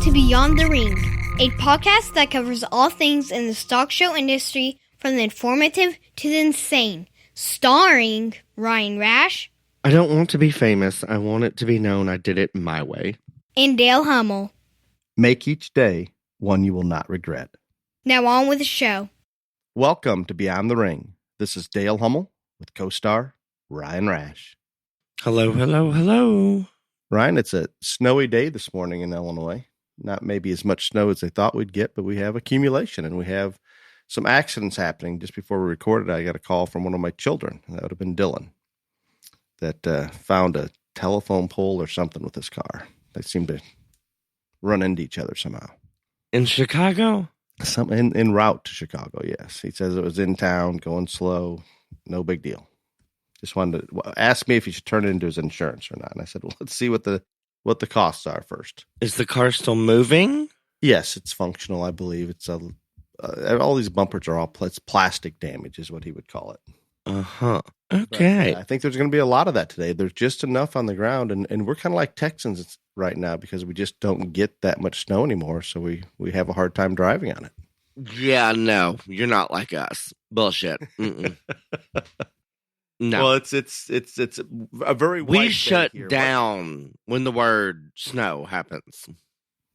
to Beyond the Ring, a podcast that covers all things in the stock show industry from the informative to the insane, starring Ryan Rash. I don't want to be famous. I want it to be known I did it my way. And Dale Hummel. Make each day one you will not regret. Now on with the show. Welcome to Beyond the Ring. This is Dale Hummel with co-star Ryan Rash. Hello, hello, hello. Ryan, it's a snowy day this morning in Illinois. Not maybe as much snow as they thought we'd get, but we have accumulation and we have some accidents happening. Just before we recorded, I got a call from one of my children. That would have been Dylan, that found a telephone pole or something with his car. They seem to run into each other somehow. In Chicago? Some en route to Chicago, yes. He says it was in town, going slow, no big deal. Just wanted to ask me if he should turn it into his insurance or not. And I said, well, let's see what the costs are first. Is the car still moving? Yes, it's functional, I believe. It's all these bumpers are it's plastic damage is what he would call it. Uh-huh. Okay. But I think there's going to be a lot of that today. There's just enough on the ground, and we're kind of like Texans right now because we just don't get that much snow anymore, so we have a hard time driving on it. Yeah, no, you're not like us. Bullshit. Mm-mm. No. Well, it's a very we white shut day here. down when the word snow happens.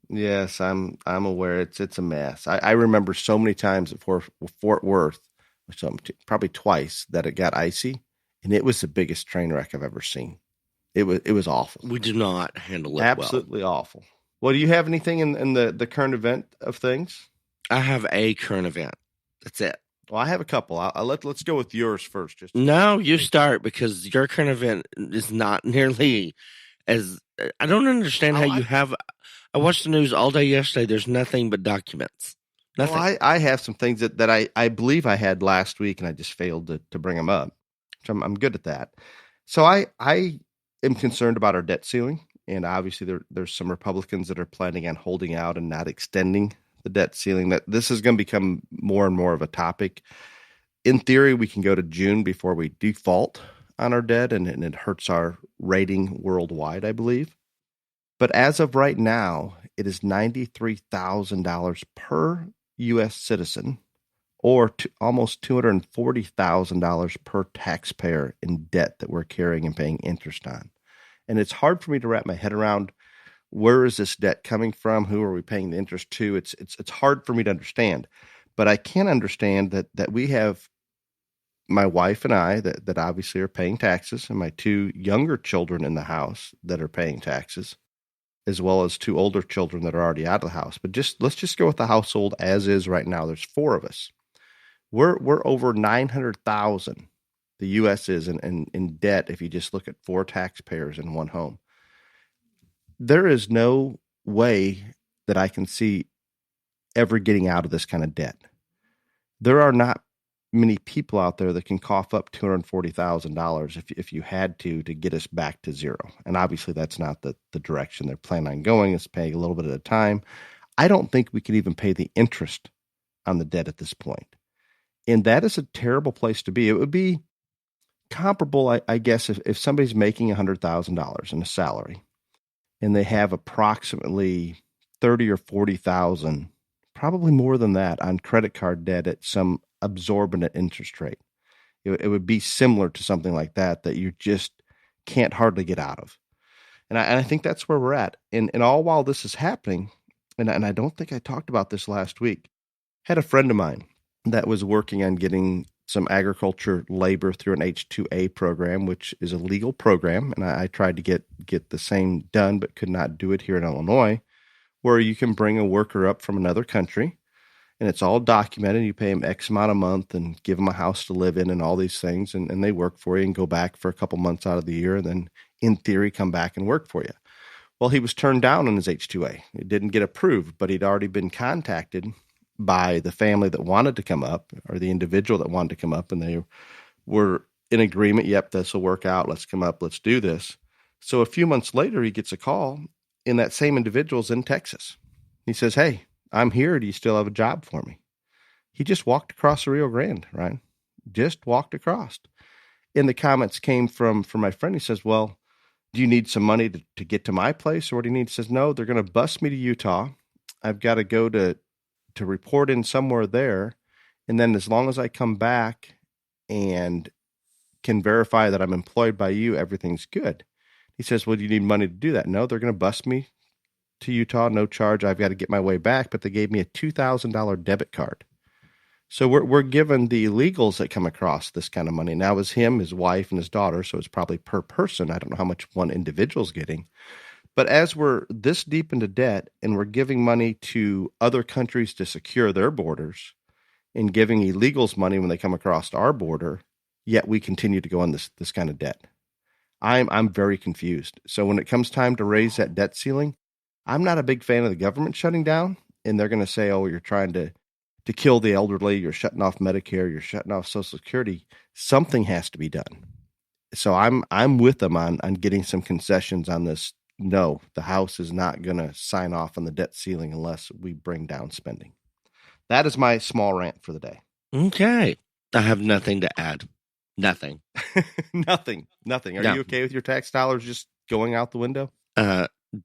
Yes, I'm aware. It's a mess. I remember so many times at Fort Worth, probably twice, that it got icy, and it was the biggest train wreck I've ever seen. It was awful. We do not handle it Absolutely awful. Well, do you have anything in the current event of things? I have a current event. That's it. Well, I have a couple. Let's go with yours first. No, you start, because your current event is not nearly as. I don't understand how you have. I watched the news all day yesterday. There's nothing but documents. Nothing. Well, I have some things that I believe I had last week, and I just failed to bring them up. So I'm good at that. So I am concerned about our debt ceiling, and obviously there's some Republicans that are planning on holding out and not extending the debt ceiling. That this is going to become more and more of a topic. In theory, we can go to June before we default on our debt, and it hurts our rating worldwide, I believe. But as of right now, it is $93,000 per U.S. citizen, or almost $240,000 per taxpayer in debt that we're carrying and paying interest on. And it's hard for me to wrap my head around, where is this debt coming from? Who are we paying the interest to? It's hard for me to understand. But I can understand that we have my wife and I that obviously are paying taxes, and my two younger children in the house that are paying taxes, as well as two older children that are already out of the house. But let's just go with the household as is right now. There's four of us. We're over $900,000. The U.S. is in debt if you just look at four taxpayers in one home. There is no way that I can see ever getting out of this kind of debt. There are not many people out there that can cough up $240,000 if you had to get us back to zero. And obviously that's not the direction they're planning on going. It's paying a little bit at a time. I don't think we could even pay the interest on the debt at this point. And that is a terrible place to be. It would be comparable, I guess, if somebody's making $100,000 in a salary and they have approximately $30,000 or $40,000, probably more than that, on credit card debt at some absorbent interest rate. It would be similar to something like that you just can't hardly get out of. And I think that's where we're at. And all while this is happening, and I don't think I talked about this last week, had a friend of mine that was working on getting some agriculture labor through an H-2A program, which is a legal program. And I tried to get the same done, but could not do it here in Illinois, where you can bring a worker up from another country and it's all documented. You pay them X amount a month and give them a house to live in and all these things. And they work for you and go back for a couple months out of the year and then in theory come back and work for you. Well, he was turned down on his H-2A. It didn't get approved, but he'd already been contacted by the family that wanted to come up, or the individual that wanted to come up, and they were in agreement. Yep, this will work out. Let's come up. Let's do this. So a few months later, he gets a call, and that same individual's in Texas. He says, "Hey, I'm here. Do you still have a job for me?" He just walked across the Rio Grande, right? Just walked across. And the comments came from my friend. He says, "Well, do you need some money to get to my place, or what do you need? He says, no, they're going to bus me to Utah. I've got to go to report in somewhere there. And then as long as I come back and can verify that I'm employed by you, everything's good. He says, well, do you need money to do that? No, they're going to bus me to Utah, no charge. I've got to get my way back, but they gave me a $2,000 debit card. So we're given the illegals that come across this kind of money. Now it was him, his wife, and his daughter, so it's probably per person. I don't know how much one individual's getting. But as we're this deep into debt and we're giving money to other countries to secure their borders and giving illegals money when they come across our border, yet we continue to go on this kind of debt. I'm very confused. So when it comes time to raise that debt ceiling, I'm not a big fan of the government shutting down, and they're going to say, oh, you're trying to kill the elderly, you're shutting off Medicare, you're shutting off Social Security. Something has to be done. So I'm with them on getting some concessions on this. No, the House is not going to sign off on the debt ceiling unless we bring down spending. That is my small rant for the day. Okay. I have nothing to add. Nothing. Nothing. Are you okay with your tax dollars just going out the window?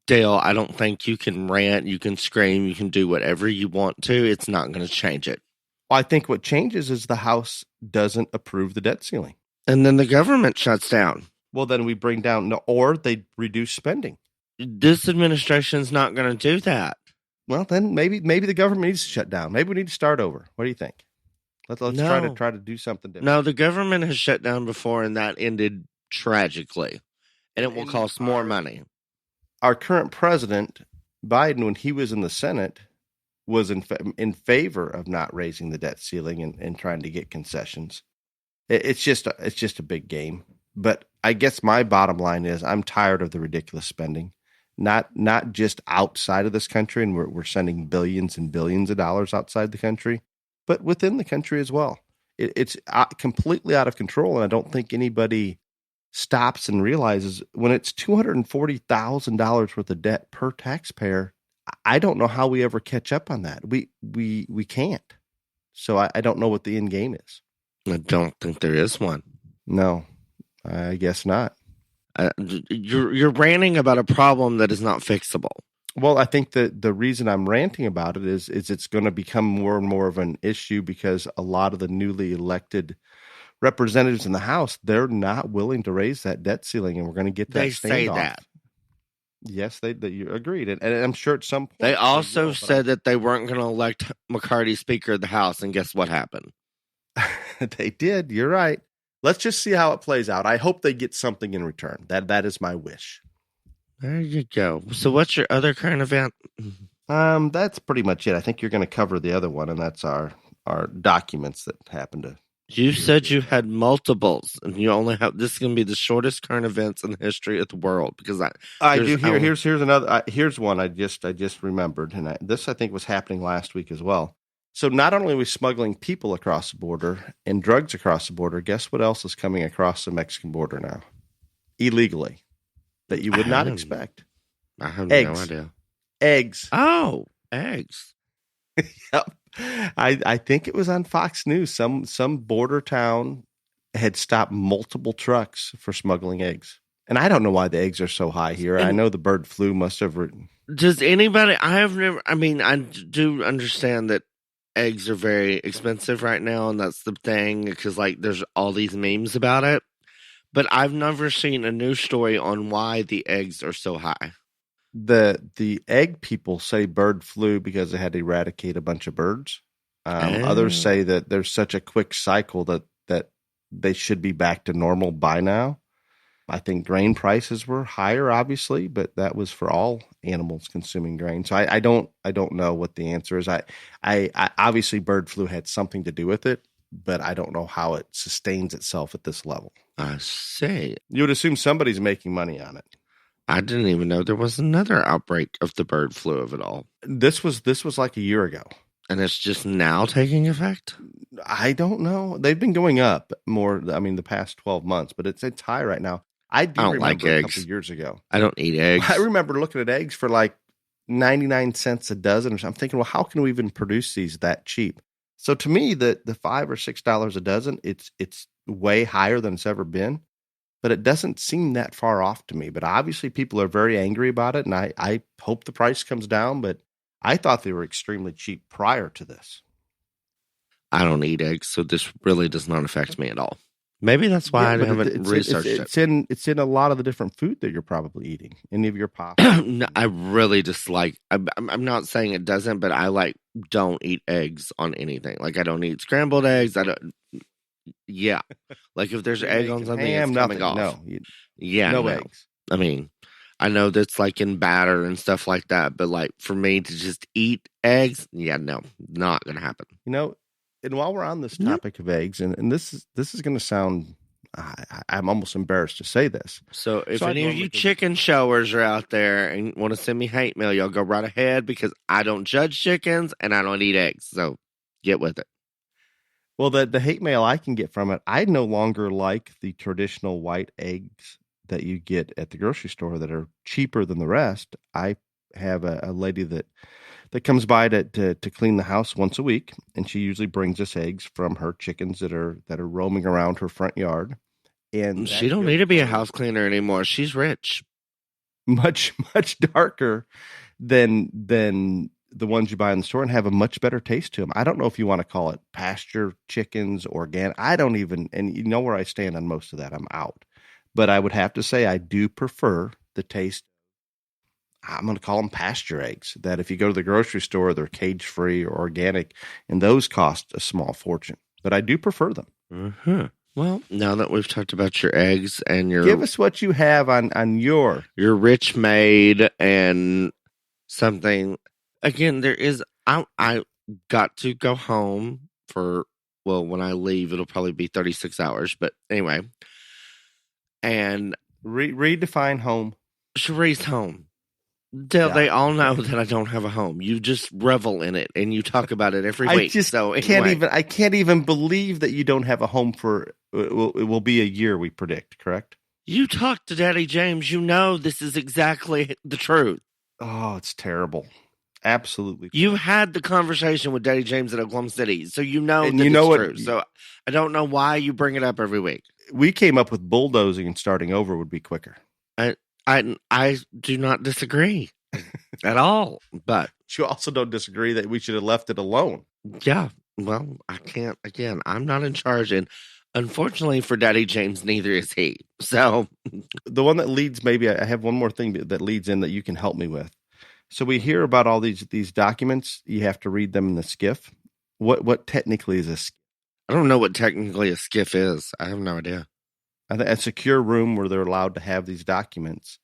Dale, I don't think you can rant, you can scream, you can do whatever you want to. It's not going to change it. Well, I think what changes is the House doesn't approve the debt ceiling. And then the government shuts down. Well, then we bring down, or they reduce spending. This administration's not going to do that. Well, then maybe the government needs to shut down. Maybe we need to start over. What do you think? Let's try to do something different. No, the government has shut down before, and that ended tragically. And it will cost more money. Our current president, Biden, when he was in the Senate, was in favor of not raising the debt ceiling and trying to get concessions. It's just a big game. But I guess my bottom line is I'm tired of the ridiculous spending, not just outside of this country, and we're sending billions and billions of dollars outside the country, but within the country as well. It's completely out of control, and I don't think anybody stops and realizes when it's $240,000 worth of debt per taxpayer. I don't know how we ever catch up on that. We can't. So I don't know what the end game is. I don't think there is one. No, I guess not. You're ranting about a problem that is not fixable. Well, I think that the reason I'm ranting about it is it's going to become more and more of an issue because a lot of the newly elected representatives in the House, they're not willing to raise that debt ceiling, and we're going to get that. They say that. Yes, you agreed, and I'm sure at some point they also said that they weren't going to elect McCarty Speaker of the House, and guess what happened? They did. You're right. Let's just see how it plays out. I hope they get something in return. That is my wish. There you go. So, what's your other current event? That's pretty much it. I think you're going to cover the other one, and that's our documents that happened to. You said you had multiples, and you only have. This is going to be the shortest current events in the history of the world because I do. Here's another. Here's one I just remembered, and this I think was happening last week as well. So not only are we smuggling people across the border and drugs across the border, guess what else is coming across the Mexican border now? Illegally, that you would not expect. I have no idea. Eggs. Oh, eggs. Yep. I think it was on Fox News. Some border town had stopped multiple trucks for smuggling eggs. And I don't know why the eggs are so high here. I know the bird flu must have written. Does anybody, I do understand that eggs are very expensive right now, and that's the thing, because there's all these memes about it. But I've never seen a news story on why the eggs are so high. The egg people say bird flu because they had to eradicate a bunch of birds. Others say that there's such a quick cycle that they should be back to normal by now. I think grain prices were higher, obviously, but that was for all animals consuming grain. So I don't know what the answer is. I obviously bird flu had something to do with it, but I don't know how it sustains itself at this level. I see. You would assume somebody's making money on it. I didn't even know there was another outbreak of the bird flu of it all. This was like a year ago. And it's just now taking effect? I don't know. They've been going up more, the past 12 months, but it's high right now. I don't remember a couple of years ago. I don't eat eggs. I remember looking at eggs for 99 cents a dozen or something. I'm thinking, well, how can we even produce these that cheap? So to me, the $5 or $6 a dozen, it's way higher than it's ever been. but it doesn't seem that far off to me. But obviously people are very angry about it, and I hope the price comes down, but I thought they were extremely cheap prior to this. I don't eat eggs, so this really does not affect me at all. Maybe that's why I haven't researched it. It's in a lot of the different food that you're probably eating. Any of your pasta? No, I really dislike. I'm not saying it doesn't, but I don't eat eggs on anything. Like I don't eat scrambled eggs. I don't. Yeah, like if there's egg on something, it's coming off. No eggs. I mean, I know that's like in batter and stuff like that, but like for me to just eat eggs, no, not gonna happen. And while we're on this topic of eggs, and this is going to sound, I'm almost embarrassed to say this. So if any of you chicken showers are out there and want to send me hate mail, y'all go right ahead because I don't judge chickens and I don't eat eggs. So get with it. Well, the hate mail I can get from it, I no longer like the traditional white eggs that you get at the grocery store that are cheaper than the rest. I have a lady that comes by to clean the house once a week, and she usually brings us eggs from her chickens that are roaming around her front yard. And she don't need to be a house cleaner anymore. She's rich. Much darker than the ones you buy in the store, and have a much better taste to them. I don't know if you want to call it pasture chickens, organic. I don't even, and you know where I stand on most of that. I'm out. But I would have to say I do prefer the taste. I'm going to call them pasture eggs, that if you go to the grocery store, they're cage-free or organic, and those cost a small fortune. But I do prefer them. Mm-hmm. Well, now that we've talked about your eggs and your... Give us what you have on your Rich Maid and something. Again, there is... I got to go home for... Well, when I leave, it'll probably be 36 hours. But anyway. And... Redefine home. Cherie's home. They all know that I don't have a home. You just revel in it, and you talk about it every week. I can't even believe that you don't have a home for. It will be a year, we predict. Correct? You talk to Daddy James. You know this is exactly the truth. Oh, it's terrible. Absolutely. You had the conversation with Daddy James at Oklahoma City, so you know that it's true. So I don't know why you bring it up every week. We came up with bulldozing and starting over would be quicker. I do not disagree at all, but you also don't disagree that we should have left it alone. Yeah, well, I can't. Again, I'm not in charge, and unfortunately for Daddy James, neither is he. So the one that leads, maybe I have one more thing that leads in that you can help me with. So we hear about all these documents. You have to read them in the SCIF. What technically is a SCIF? I don't know what technically a SCIF is. I have no idea. A secure room where they're allowed to have these documents.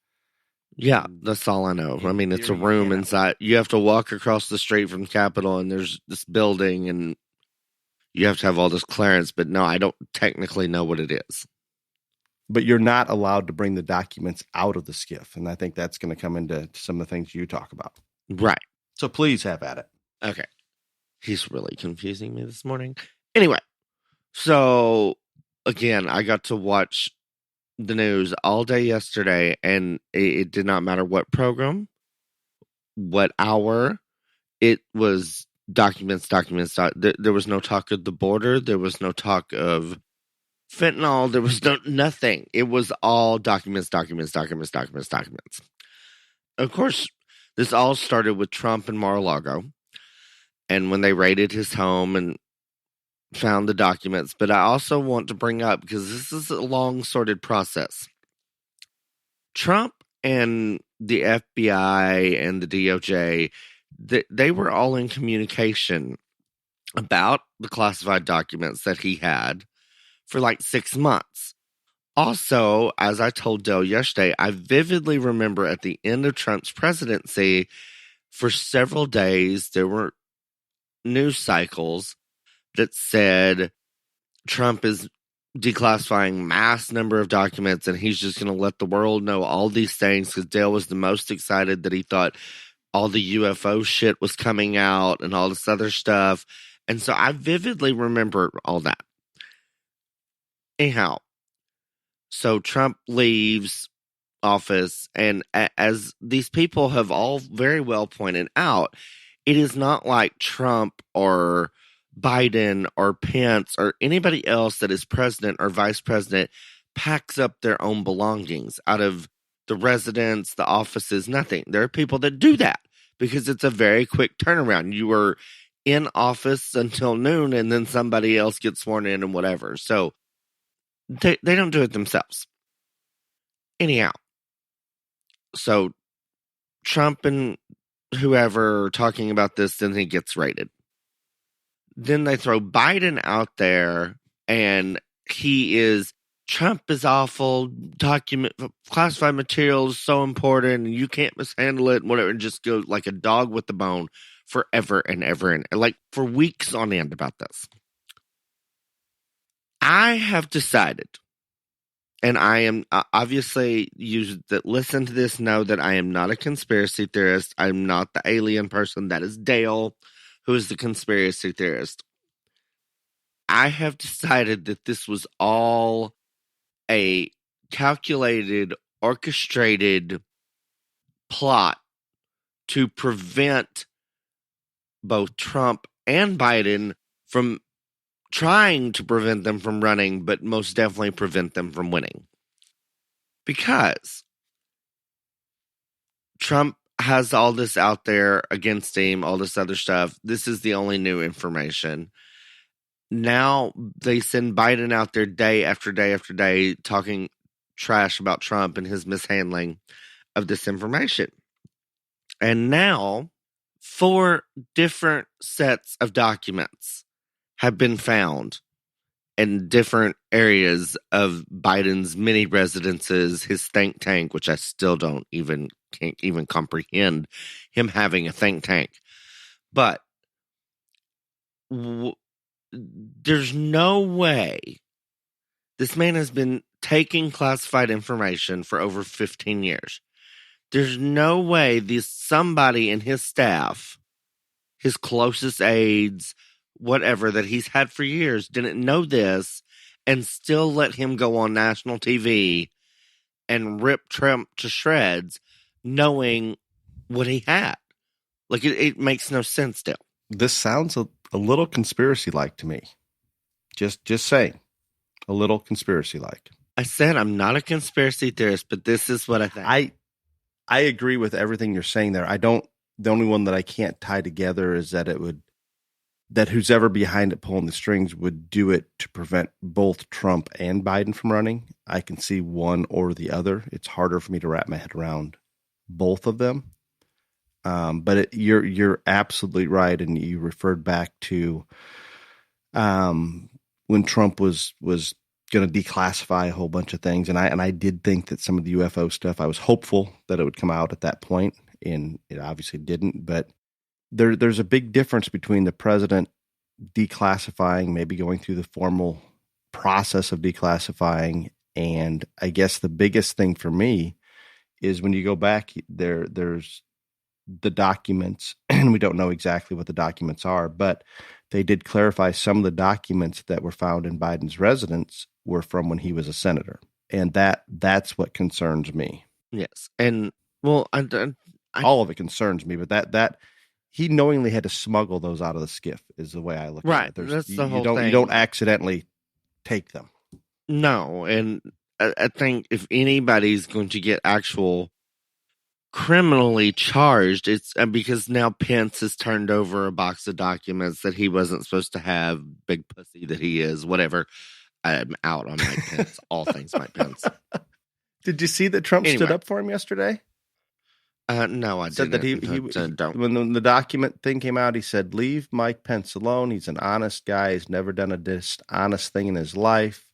Yeah, that's all I know. I mean, it's a room inside. You have to walk across the street from Capitol, and there's this building, and you have to have all this clearance. But no, I don't technically know what it is. But you're not allowed to bring the documents out of the SCIF, and I think that's going to come into some of the things you talk about. Right. So please have at it. Okay. He's really confusing me this morning. Anyway, so... Again, I got to watch the news all day yesterday, and it did not matter what program, what hour, it was documents. There was no talk of the border. There was no talk of fentanyl. There was nothing. It was all documents. Of course, this all started with Trump and Mar-a-Lago, and when they raided his home and found the documents. But I also want to bring up, because this is a long sorted process, Trump and the FBI and the DOJ, they were all in communication about the classified documents that he had for like 6 months. Also, as I told Dale yesterday, I vividly remember at the end of Trump's presidency, for several days, there were news cycles that said Trump is declassifying mass number of documents and he's just going to let the world know all these things, because Dale was the most excited that he thought all the UFO shit was coming out and all this other stuff. And so I vividly remember all that. Anyhow, so Trump leaves office, and as these people have all very well pointed out, it is not like Trump or Biden or Pence or anybody else that is president or vice president packs up their own belongings out of the residence, the offices, nothing. There are people that do that because it's a very quick turnaround. You are in office until noon and then somebody else gets sworn in and whatever. So they don't do it themselves. Anyhow, so Trump and whoever are talking about this, then he gets raided. Then they throw Biden out there and Trump is awful, classified material is so important, and you can't mishandle it, and whatever, and just go like a dog with the bone forever and ever, and like for weeks on end about this. I have decided, and I am obviously, you that listen to this know that I am not a conspiracy theorist. I'm not the alien person. That is Dale, who is the conspiracy theorist. I have decided that this was all a calculated, orchestrated plot to prevent both Trump and Biden from trying to prevent them from running, but most definitely prevent them from winning. Because Trump has all this out there against him, all this other stuff. This is the only new information. Now they send Biden out there day after day after day talking trash about Trump and his mishandling of this information. And now 4 different sets of documents have been found in different areas of Biden's many residences, his think tank, which I still can't even comprehend him having a think tank. But there's no way this man has been taking classified information for over 15 years. There's no way somebody in his staff, his closest aides, whatever, that he's had for years, didn't know this and still let him go on national TV and rip Trump to shreds, knowing what he had. Like, it makes no sense still. This sounds a little conspiracy-like to me. Just saying. A little conspiracy-like. I said I'm not a conspiracy theorist, but this is what I think. I agree with everything you're saying there. The only one that I can't tie together is that that who's ever behind it pulling the strings would do it to prevent both Trump and Biden from running. I can see one or the other. It's harder for me to wrap my head around both of them. But you're absolutely right, and you referred back to when Trump was going to declassify a whole bunch of things, and I did think that some of the UFO stuff, I was hopeful that it would come out at that point, and it obviously didn't. But there's a big difference between the president declassifying, maybe going through the formal process of declassifying, and I guess the biggest thing for me is when you go back there's the documents, and we don't know exactly what the documents are, but they did clarify some of the documents that were found in Biden's residence were from when he was a senator. And that's what concerns me. Yes. And well, all of it concerns me, but that he knowingly had to smuggle those out of the skiff is the way I look at it. That's the whole thing. You don't accidentally take them. No. And I think if anybody's going to get actual criminally charged, it's because now Pence has turned over a box of documents that he wasn't supposed to have, big pussy that he is, whatever. I'm out on Mike Pence. All things Mike Pence. Did you see that Trump stood up for him yesterday? No, I said didn't. That he don't. When the document thing came out, he said, leave Mike Pence alone. He's an honest guy. He's never done a dishonest thing in his life.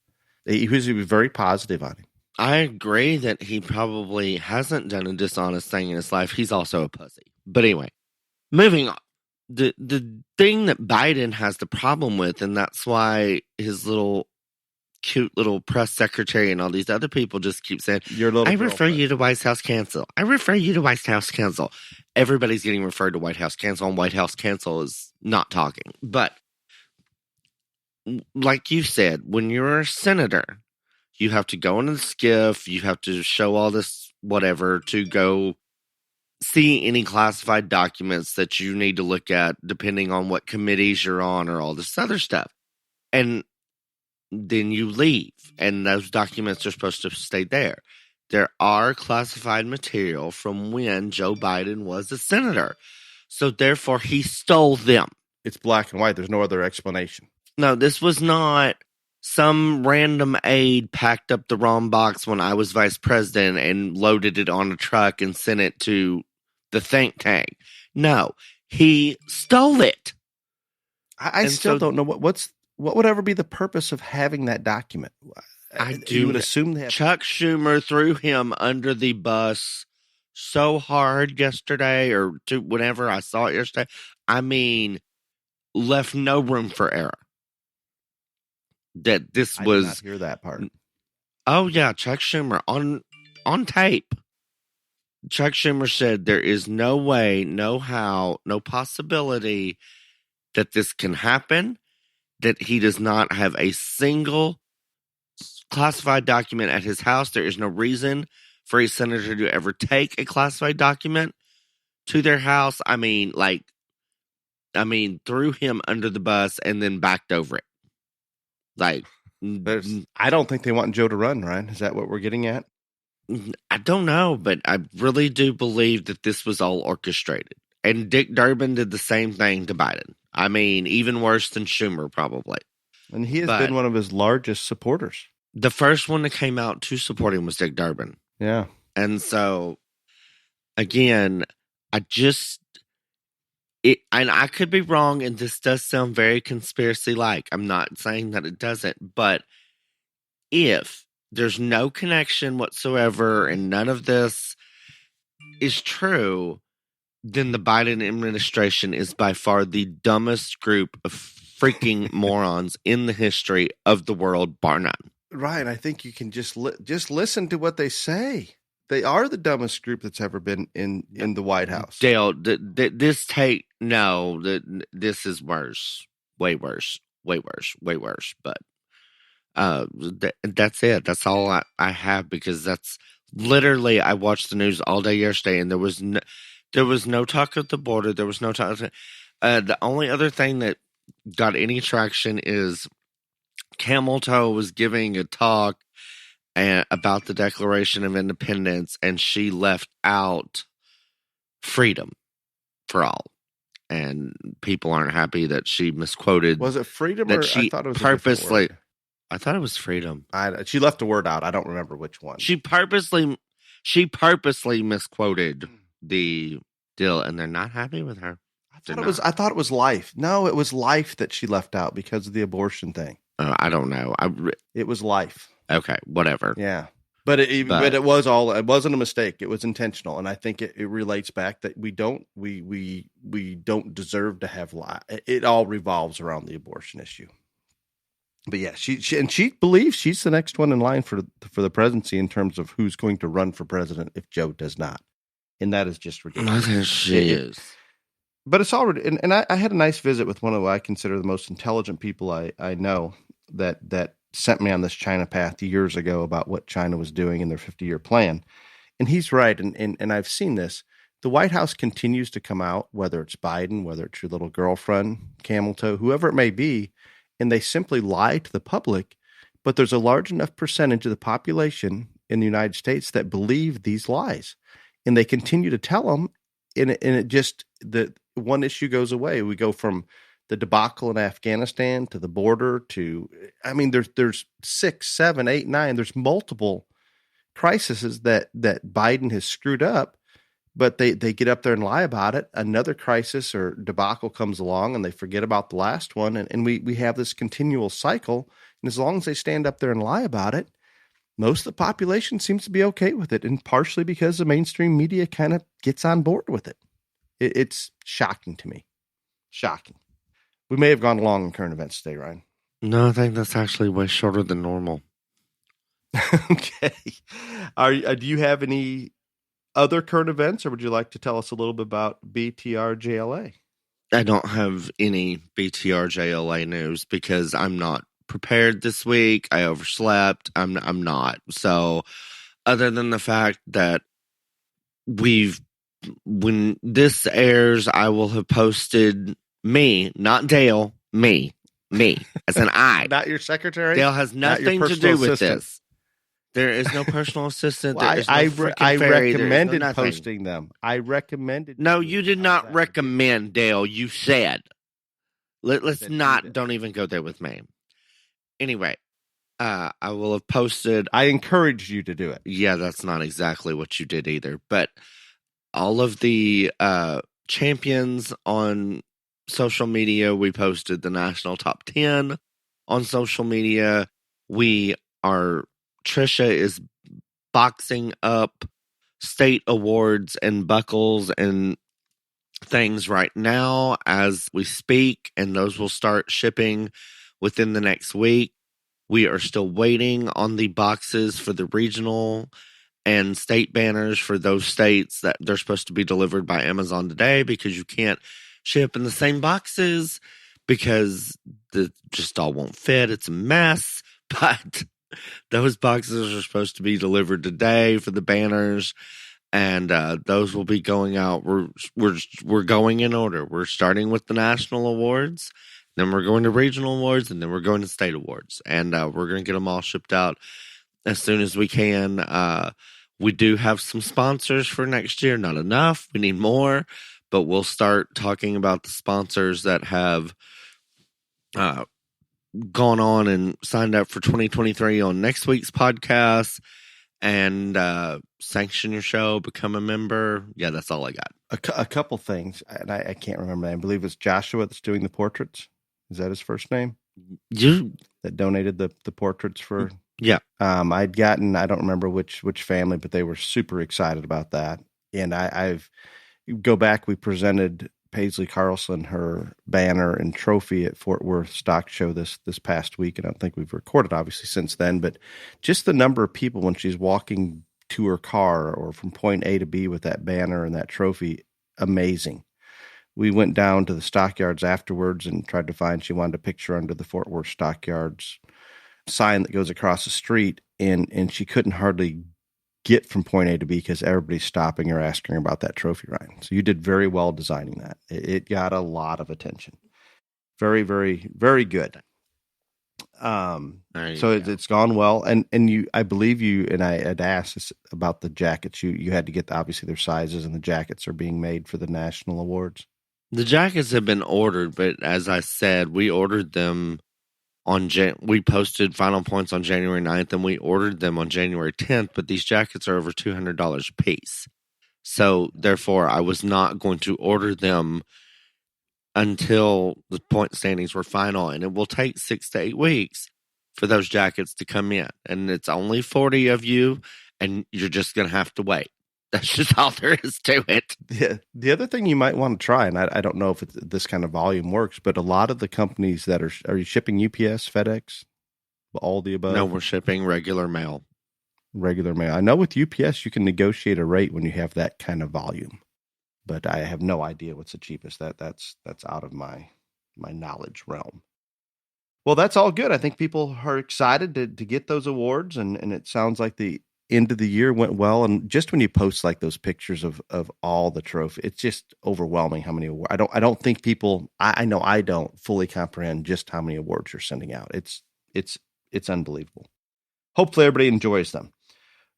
He was very positive on him. I agree that he probably hasn't done a dishonest thing in his life. He's also a pussy. But anyway, moving on. The thing that Biden has the problem with, and that's why his cute little press secretary and all these other people just keep saying, I refer you to White House Counsel. I refer you to White House Counsel. Everybody's getting referred to White House Counsel, and White House Counsel is not talking. But like you said, when you're a senator, you have to go into the skiff, you have to show all this whatever to go see any classified documents that you need to look at depending on what committees you're on or all this other stuff. And then you leave, and those documents are supposed to stay there. There are classified material from when Joe Biden was a senator. So therefore, he stole them. It's black and white. There's no other explanation. No, this was not some random aide packed up the wrong box when I was vice president and loaded it on a truck and sent it to the think tank. No, he stole it. I still don't know what would ever be the purpose of having that document. You would assume that Chuck Schumer threw him under the bus so hard yesterday, or whenever I saw it yesterday. I mean, left no room for error. That this I was. did not hear that part. Oh yeah, Chuck Schumer on tape. Chuck Schumer said there is no way, no how, no possibility that this can happen. That he does not have a single classified document at his house. There is no reason for a senator to ever take a classified document to their house. I mean, threw him under the bus and then backed over it. I don't think they want Joe to run, Ryan. Is that what we're getting at? I don't know, but I really do believe that this was all orchestrated. And Dick Durbin did the same thing to Biden. I mean, even worse than Schumer, probably. And he has been one of his largest supporters. The first one that came out to support him was Dick Durbin. Yeah. And so, again, and I could be wrong, and this does sound very conspiracy-like. I'm not saying that it doesn't, but if there's no connection whatsoever and none of this is true, then the Biden administration is by far the dumbest group of freaking morons in the history of the world, bar none. Ryan, I think you can just listen to what they say. They are the dumbest group that's ever been in the White House. Dale, this is worse. Way worse. But that's it. That's all I have, because that's literally, I watched the news all day yesterday, and there was no talk of the border. There was no talk. The only other thing that got any traction is Camel Toe was giving a talk about the Declaration of Independence, and she left out freedom for all. And people aren't happy that she misquoted. Was it freedom, that or she I thought it was purposely? I thought it was freedom. She left a word out. I don't remember which one. She purposely misquoted the deal, and they're not happy with her. I thought it was life. No, it was life that she left out because of the abortion thing. I don't know. It was life. Okay, whatever. Yeah, but it wasn't a mistake. It was intentional, and I think it relates back that we don't deserve to have life. It all revolves around the abortion issue. But yeah, she believes she's the next one in line for the presidency in terms of who's going to run for president if Joe does not, and that is just ridiculous. I think she is. But it's already, and I had a nice visit with one of what I consider the most intelligent people I know that sent me on this China path years ago about what China was doing in their 50-year plan. And he's right. And I've seen this. The White House continues to come out, whether it's Biden, whether it's your little girlfriend, Camel Toe, whoever it may be, and they simply lie to the public. But there's a large enough percentage of the population in the United States that believe these lies. And they continue to tell them, and it just, the one issue goes away. We go from the debacle in Afghanistan to the border to, I mean, there's 6, 7, 8, 9. There's multiple crises that Biden has screwed up, but they get up there and lie about it. Another crisis or debacle comes along and they forget about the last one. And we have this continual cycle. And as long as they stand up there and lie about it, most of the population seems to be okay with it. And partially because the mainstream media kind of gets on board with it. It's shocking to me. Shocking. We may have gone long in current events today, Ryan. No, I think that's actually way shorter than normal. Okay. Do you have any other current events, or would you like to tell us a little bit about BTRJLA? I don't have any BTRJLA news because I'm not prepared this week. I overslept. I'm not. So other than the fact that when this airs, I will have posted me, not Dale, me, Me, as an I. Not your secretary? Dale has Not your nothing to personal do with assistant. this. There is no personal assistant. Well, There is no I freaking fairy. There is no recommended nothing. posting them. I recommended. No, doing you it. did How's not that? recommend, Dale. You said. Let's That you not. did. Don't even go there with me. Anyway, I will have posted. I encouraged you to do it. Yeah, that's not exactly what you did either. But all of the champions on social media, we posted the national top 10 on social media. Trisha is boxing up state awards and buckles and things right now as we speak, and those will start shipping within the next week. We are still waiting on the boxes for the regional and state banners for those states that they're supposed to be delivered by Amazon today, because you can't ship in the same boxes because the just all won't fit. It's a mess. But those boxes are supposed to be delivered today for the banners, and those will be going out. We're going in order. We're starting with the national awards, then we're going to regional awards, and then we're going to state awards, and we're going to get them all shipped out as soon as we can. We do have some sponsors for next year. Not enough. We need more, but we'll start talking about the sponsors that have gone on and signed up for 2023 on next week's podcast. And sanction your show, become a member. Yeah, that's all I got. A couple things, and I can't remember. I believe it's Joshua that's doing the portraits. Is that his first name? That donated the portraits for. Yeah. I'd gotten, I don't remember which family, but they were super excited about that. And I've go back. We presented Paisley Carlson her banner and trophy at Fort Worth Stock Show this past week. And I don't think we've recorded obviously since then, but just the number of people when she's walking to her car or from point A to B with that banner and that trophy, amazing. We went down to the stockyards afterwards and tried to find, she wanted a picture under the Fort Worth Stockyards sign that goes across the street, and she couldn't hardly get from point A to B because everybody's stopping her, asking her about that trophy, Ryan. So you did very well designing that. It got a lot of attention. Very, very, very good. So it's gone well. And you, I believe you, and I had asked this about the jackets. You had to get obviously their sizes, and the jackets are being made for the national awards. The jackets have been ordered, but as I said, we ordered them we posted final points on January 9th, and we ordered them on January 10th, but these jackets are over $200 a piece. So therefore, I was not going to order them until the point standings were final, and it will take 6 to 8 weeks for those jackets to come in. And it's only 40 of you, and you're just going to have to wait. That's just all there is to it. Yeah. The other thing you might want to try, and I don't know if this kind of volume works, but a lot of the companies that are you shipping UPS, FedEx, all the above? No, we're shipping regular mail. Regular mail. I know with UPS you can negotiate a rate when you have that kind of volume, but I have no idea what's the cheapest. That's out of my knowledge realm. Well, that's all good. I think people are excited to get those awards, and it sounds like the end of the year went well. And just when you post like those pictures of all the trophy, it's just overwhelming how many awards. I don't think people, I know I don't fully comprehend just how many awards you're sending out. It's unbelievable. Hopefully everybody enjoys them.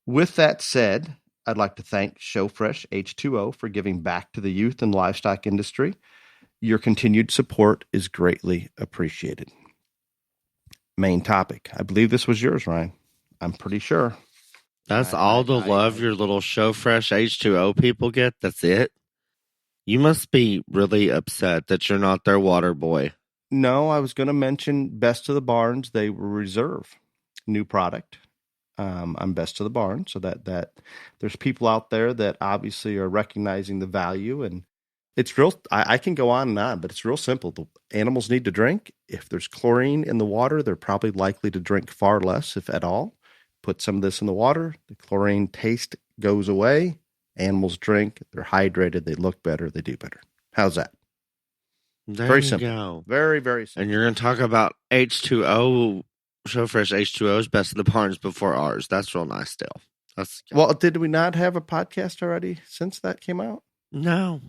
With that said, I'd like to thank ShowFresh H2O for giving back to the youth and livestock industry. Your continued support is greatly appreciated. Main topic. I believe this was yours, Ryan. I'm pretty sure. That's all the love your little ShowFresh H2O people get? That's it? You must be really upset that you're not their water boy. No, I was going to mention Best of the Barns. They were Reserve. New product. I'm Best of the Barn. So that there's people out there that obviously are recognizing the value. And it's real. I can go on and on, but it's real simple. The animals need to drink. If there's chlorine in the water, they're probably likely to drink far less, if at all. Put some of this in the water, the chlorine taste goes away, animals drink, they're hydrated, they look better, they do better. How's that? Very simple. Go. Very, very simple. And you're going to talk about H2O, ShowFresh H2O's Best of the Barns before ours. That's real nice still. Well, did we not have a podcast already since that came out? No.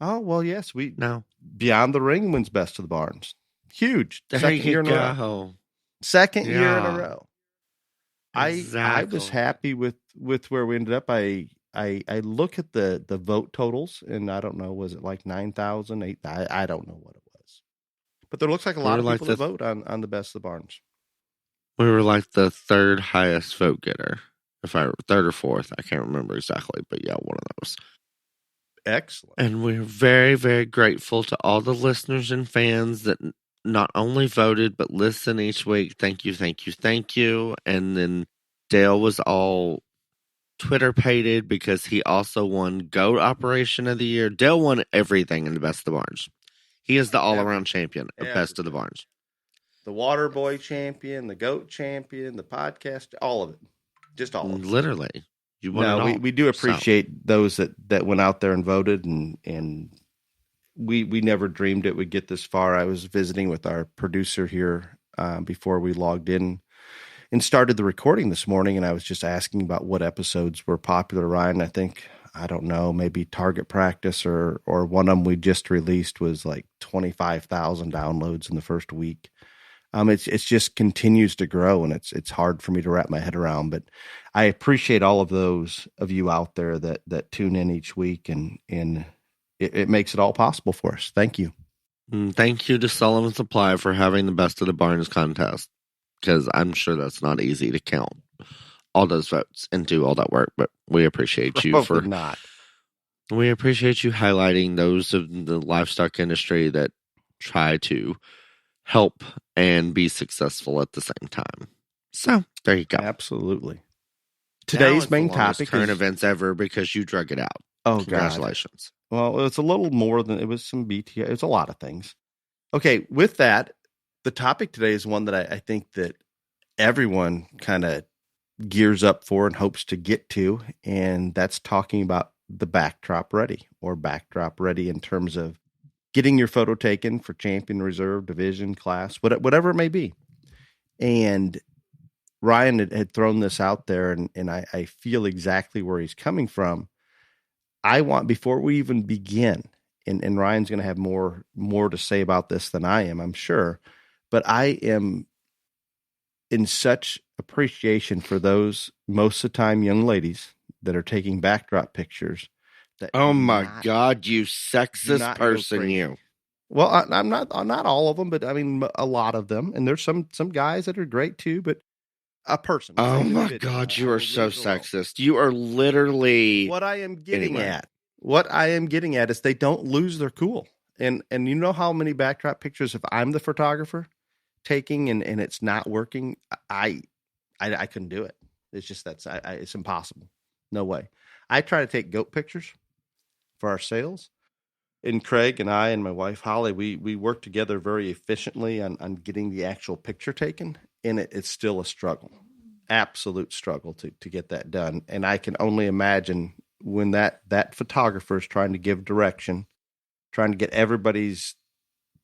Oh, well, yes. No. Beyond the Ring wins Best of the Barns. Huge. There Second you year in a row. go. Second year in Yeah. a row. I was Exactly. happy with where we ended up. I look at the vote totals, and I don't know, was it like 9,000, 8,000? I don't know what it was. But there looks like a lot of We're like people that vote on the Best of the Barns. We were like the third highest vote getter. Third or fourth, I can't remember exactly, but yeah, one of those. Excellent. And we're very, very grateful to all the listeners and fans that not only voted, but listen each week. Thank you, thank you, thank you. And then Dale was all Twitter-pated because he also won GOAT Operation of the Year. Dale won everything in the Best of the Barns. He is the all-around champion of Best of the Barns. The Water Boy champion, the GOAT champion, the podcast, all of it. Just all of it. Literally. You won it all. We do appreciate those that went out there and voted, and we never dreamed it would get this far. I was visiting with our producer here before we logged in and started the recording this morning, and I was just asking about what episodes were popular, Ryan. I think, I don't know, maybe Target Practice or one of them we just released was like 25,000 downloads in the first week. It's just continues to grow, and it's hard for me to wrap my head around. But I appreciate all of those of you out there that tune in each week, and it makes it all possible for us. Thank you. Thank you to Sullivan Supply for having the Best of the Barns contest, because I'm sure that's not easy to count all those votes and do all that work. But we appreciate you for not. We appreciate you highlighting those of the livestock industry that try to help and be successful at the same time. So there you go. Absolutely. Today's main topic current events ever, because you drug it out. Oh, congratulations. God. Well, it's a little more than it was some BTI. It's a lot of things. Okay, with that, the topic today is one that I think that everyone kind of gears up for and hopes to get to, and that's talking about the backdrop ready, or backdrop ready in terms of getting your photo taken for champion, reserve, division, class, whatever it may be. And Ryan had thrown this out there, and I feel exactly where he's coming from. I want, before we even begin, and Ryan's going to have more to say about this than I am, I'm sure, but I am in such appreciation for those, most of the time, young ladies that are taking backdrop pictures. Oh my God, you sexist person, you. Well, I'm not all of them, but I mean a lot of them, and there's some guys that are great too. But a person. Oh my God, you are so sexist. You are literally what I am getting at. What I am getting at is they don't lose their cool, and you know how many backdrop pictures, if I'm the photographer taking and it's not working, I couldn't do it. It's just it's impossible. No way. I try to take goat pictures for our sales. And Craig and I and my wife, Holly, we work together very efficiently on getting the actual picture taken. And it's still a struggle, absolute struggle to get that done. And I can only imagine when that photographer is trying to give direction, trying to get everybody's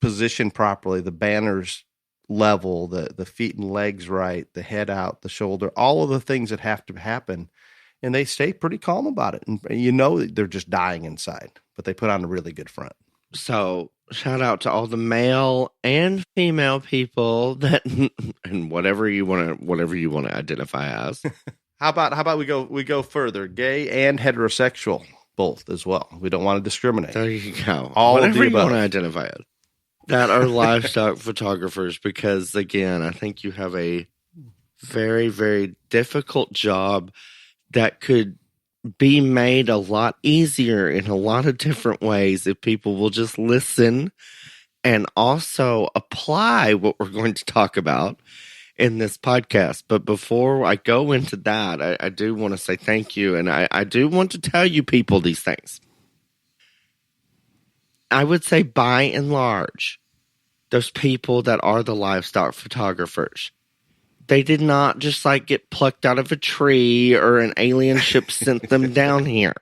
position properly, the banners level, the feet and legs right, the head out, the shoulder, all of the things that have to happen. And they stay pretty calm about it. And you know they're just dying inside, but they put on a really good front. So shout out to all the male and female people that, and whatever you want to identify as. How about we go further, gay and heterosexual, both as well. We don't want to discriminate. There you go. All whatever you want to identify as. That are livestock photographers, because again, I think you have a very, very difficult job that could be made a lot easier in a lot of different ways if people will just listen and also apply what we're going to talk about in this podcast. But before I go into that, I do want to say thank you, and I do want to tell you people these things. I would say by and large, those people that are the livestock photographers, they did not just like get plucked out of a tree or an alien ship sent them down here.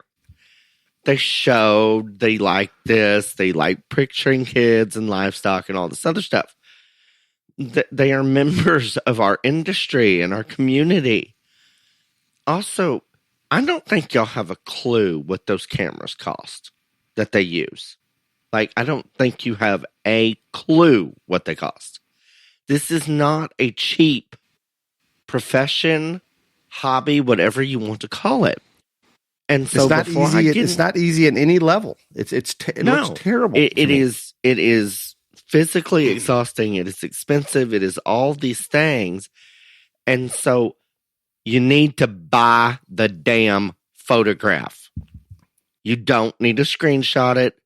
They showed they like this. They like picturing kids and livestock and all this other stuff. They are members of our industry and our community. Also, I don't think y'all have a clue what those cameras cost that they use. Like, I don't think you have a clue what they cost. This is not a cheap profession, hobby, whatever you want to call it. And so it's not before easy. I get It's not easy at any level. It looks terrible. It to me. is physically exhausting. It is expensive. It is all these things. And so you need to buy the damn photograph. You don't need to screenshot it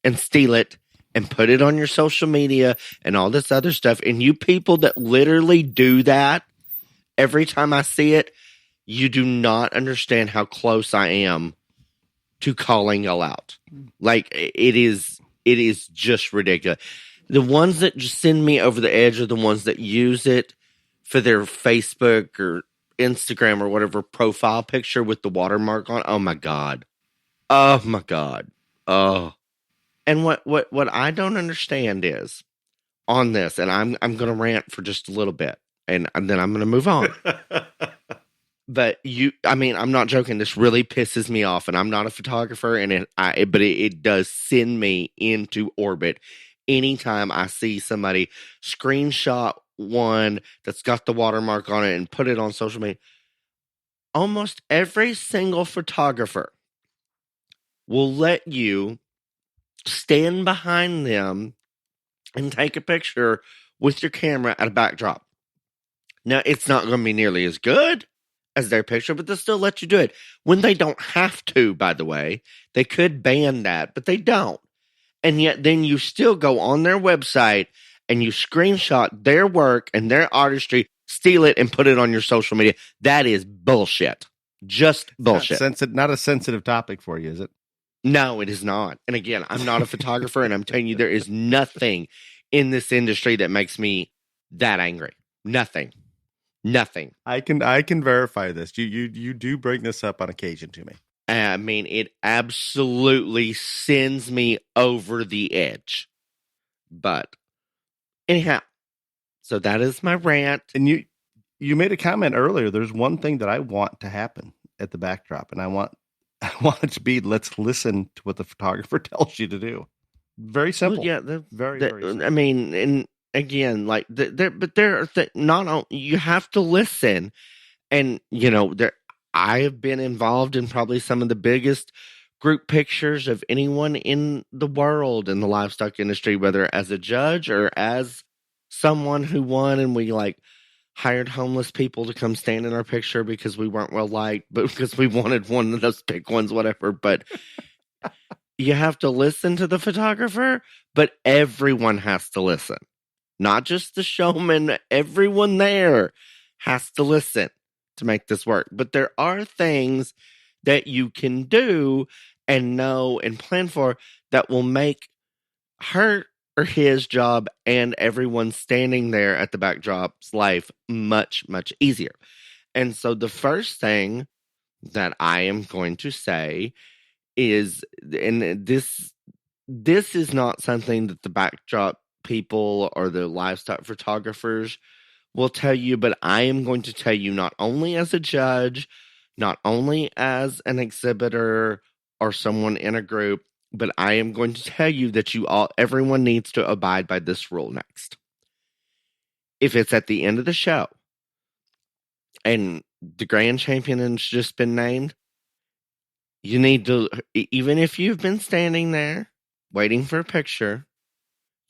and steal it and put it on your social media and all this other stuff. And you people that literally do that, every time I see it, you do not understand how close I am to calling y'all out. Like, it is just ridiculous. The ones that just send me over the edge are the ones that use it for their Facebook or Instagram or whatever profile picture with the watermark on. Oh my God. Oh my God. Oh. And what I don't understand is on this, and I'm going to rant for just a little bit, and then I'm going to move on. But I'm not joking. This really pisses me off, and I'm not a photographer, and it does send me into orbit anytime I see somebody screenshot one that's got the watermark on it and put it on social media. Almost every single photographer will let you stand behind them and take a picture with your camera at a backdrop. Now, it's not going to be nearly as good as their picture, but they'll still let you do it. When they don't have to, by the way, they could ban that, but they don't. And yet then you still go on their website and you screenshot their work and their artistry, steal it, and put it on your social media. That is bullshit. Just bullshit. Not a sensitive topic for you, is it? No, it is not. And again, I'm not a photographer, and I'm telling you, there is nothing in this industry that makes me that angry. Nothing. I can verify this. You do bring this up on occasion to me. I mean, it absolutely sends me over the edge. But anyhow, so that is my rant. And you made a comment earlier. There's one thing that I want to happen at the backdrop, and I want it to be, let's listen to what the photographer tells you to do. Very simple. Well, yeah, very simple. I mean, and again, like you have to listen, and I have been involved in probably some of the biggest group pictures of anyone in the world in the livestock industry, whether as a judge or as someone who won, and we hired homeless people to come stand in our picture because we weren't well liked, but because we wanted one of those big ones, whatever. But you have to listen to the photographer, but everyone has to listen. Not just the showman, everyone there has to listen to make this work. But there are things that you can do and know and plan for that will make her or his job and everyone standing there at the backdrop's life much, much easier. And so the first thing that I am going to say is, and this is not something that the backdrop people or the livestock photographers will tell you, but I am going to tell you, not only as a judge, not only as an exhibitor or someone in a group, but I am going to tell you that everyone needs to abide by this rule next. If it's at the end of the show and the grand champion has just been named, you need to, even if you've been standing there waiting for a picture,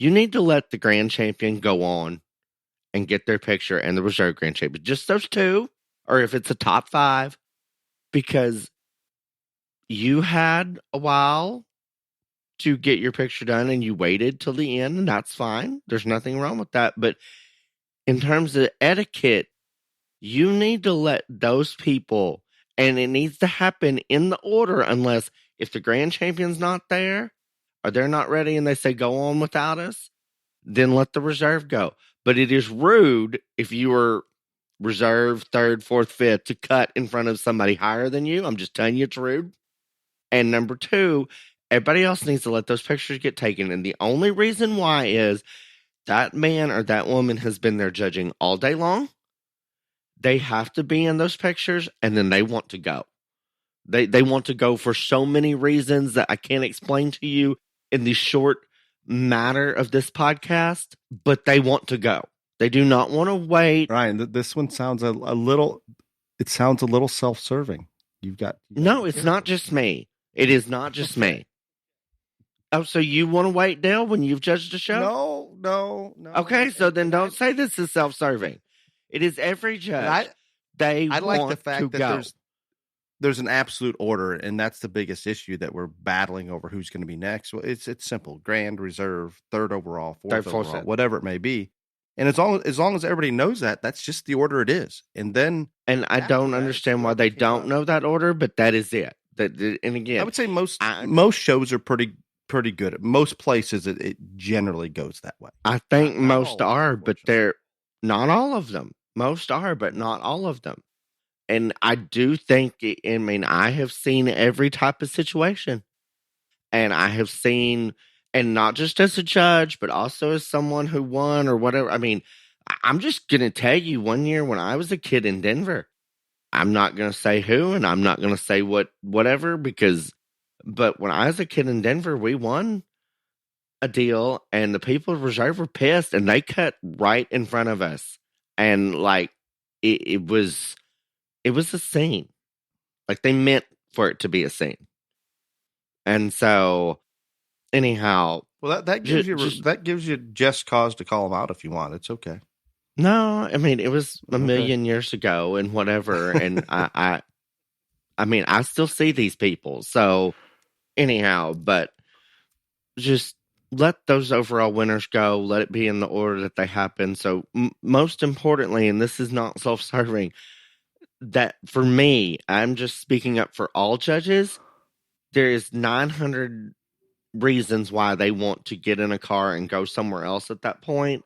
you need to let the grand champion go on and get their picture and the reserve grand champion. Just those two, or if it's a top 5, because you had a while to get your picture done and you waited till the end, and that's fine. There's nothing wrong with that. But in terms of etiquette, you need to let those people, and it needs to happen in the order, unless if the grand champion's not there or they're not ready and they say go on without us, then let the reserve go. But it is rude if you are reserve 3rd, 4th, 5th to cut in front of somebody higher than you. I'm just telling you it's rude. And number 2, everybody else needs to let those pictures get taken. And the only reason why is that man or that woman has been there judging all day long. They have to be in those pictures, and then they want to go. They want to go for so many reasons that I can't explain to you. in the short matter of this podcast, but they want to go. They do not want to wait. Ryan, this one sounds a little. It sounds a little self-serving. No, it's not just me. It is not just me. Oh, so you want to wait, Dale, when you've judged a show? No. Okay, so then don't say this is self-serving. It is every judge. I like the fact that there's an absolute order, and that's the biggest issue that we're battling over who's going to be next. Well, it's simple: Grand, Reserve, third overall, fourth overall, whatever it may be. And as long as everybody knows that, that's just the order it is. And I don't understand why they don't know that order, but that is it. And again, I would say most shows are pretty good. Most places it generally goes that way. I think most are, but they're not all of them. Most are, but not all of them. And I do think, I have seen every type of situation. And I have seen, and not just as a judge, but also as someone who won or whatever. I'm just going to tell you, one year when I was a kid in Denver, I'm not going to say who, and I'm not going to say whatever, but when I was a kid in Denver, we won a deal, and the people of Reserve were pissed, and they cut right in front of us. And it was a scene. They meant for it to be a scene. And so, anyhow, well, that gives you just cause to call them out if you want. It's okay. No, it was a million years ago and whatever, and I still see these people. So, anyhow, but just let those overall winners go. Let it be in the order that they happen. So, most importantly, and this is not self-serving, that for me, I'm just speaking up for all judges. There is 900 reasons why they want to get in a car and go somewhere else at that point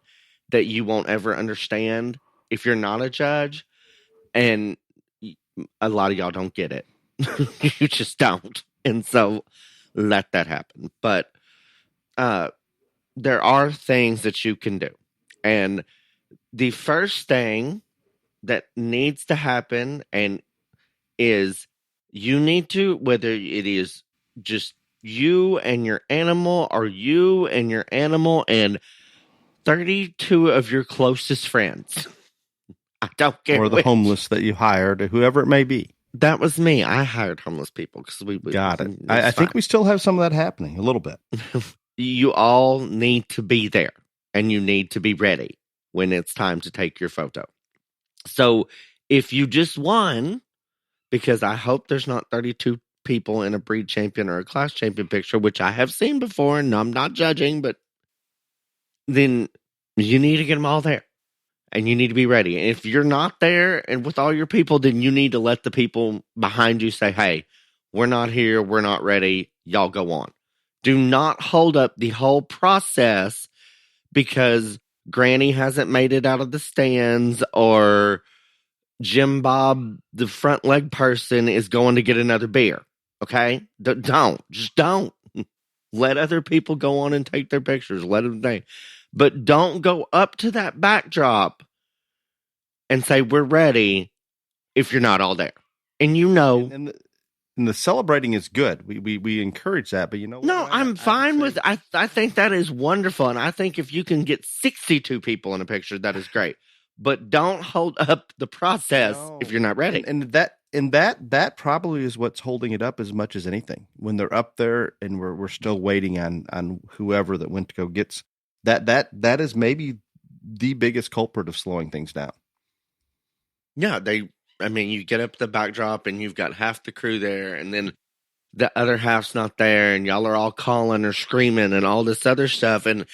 that you won't ever understand if you're not a judge. And a lot of y'all don't get it. You just don't. And so let that happen. But there are things that you can do. And the first thing that needs to happen is you need to, whether it is just you and your animal, or you and your animal and 32 of your closest friends. I don't care. Or the homeless that you hired, or whoever it may be. That was me. I hired homeless people because we got it. I think we still have some of that happening a little bit. You all need to be there, and you need to be ready when it's time to take your photo. So if you just won, because I hope there's not 32 people in a breed champion or a class champion picture, which I have seen before, and I'm not judging, but then you need to get them all there, and you need to be ready. And if you're not there and with all your people, then you need to let the people behind you say, hey, we're not here, we're not ready, y'all go on. Do not hold up the whole process because Granny hasn't made it out of the stands, or Jim Bob, the front leg person, is going to get another beer. Okay? Just don't. Let other people go on and take their pictures. Let them think. But don't go up to that backdrop and say, we're ready, if you're not all there. And you know. And the celebrating is good. We encourage that, but No, I'm fine with it. I think that is wonderful. And I think if you can get 62 people in a picture, that is great. But don't hold up the process if you're not ready. And that probably is what's holding it up as much as anything. When they're up there and we're still waiting on whoever that went to go gets that is maybe the biggest culprit of slowing things down. Yeah, you get up the backdrop and you've got half the crew there, and then the other half's not there, and y'all are all calling or screaming and all this other stuff. And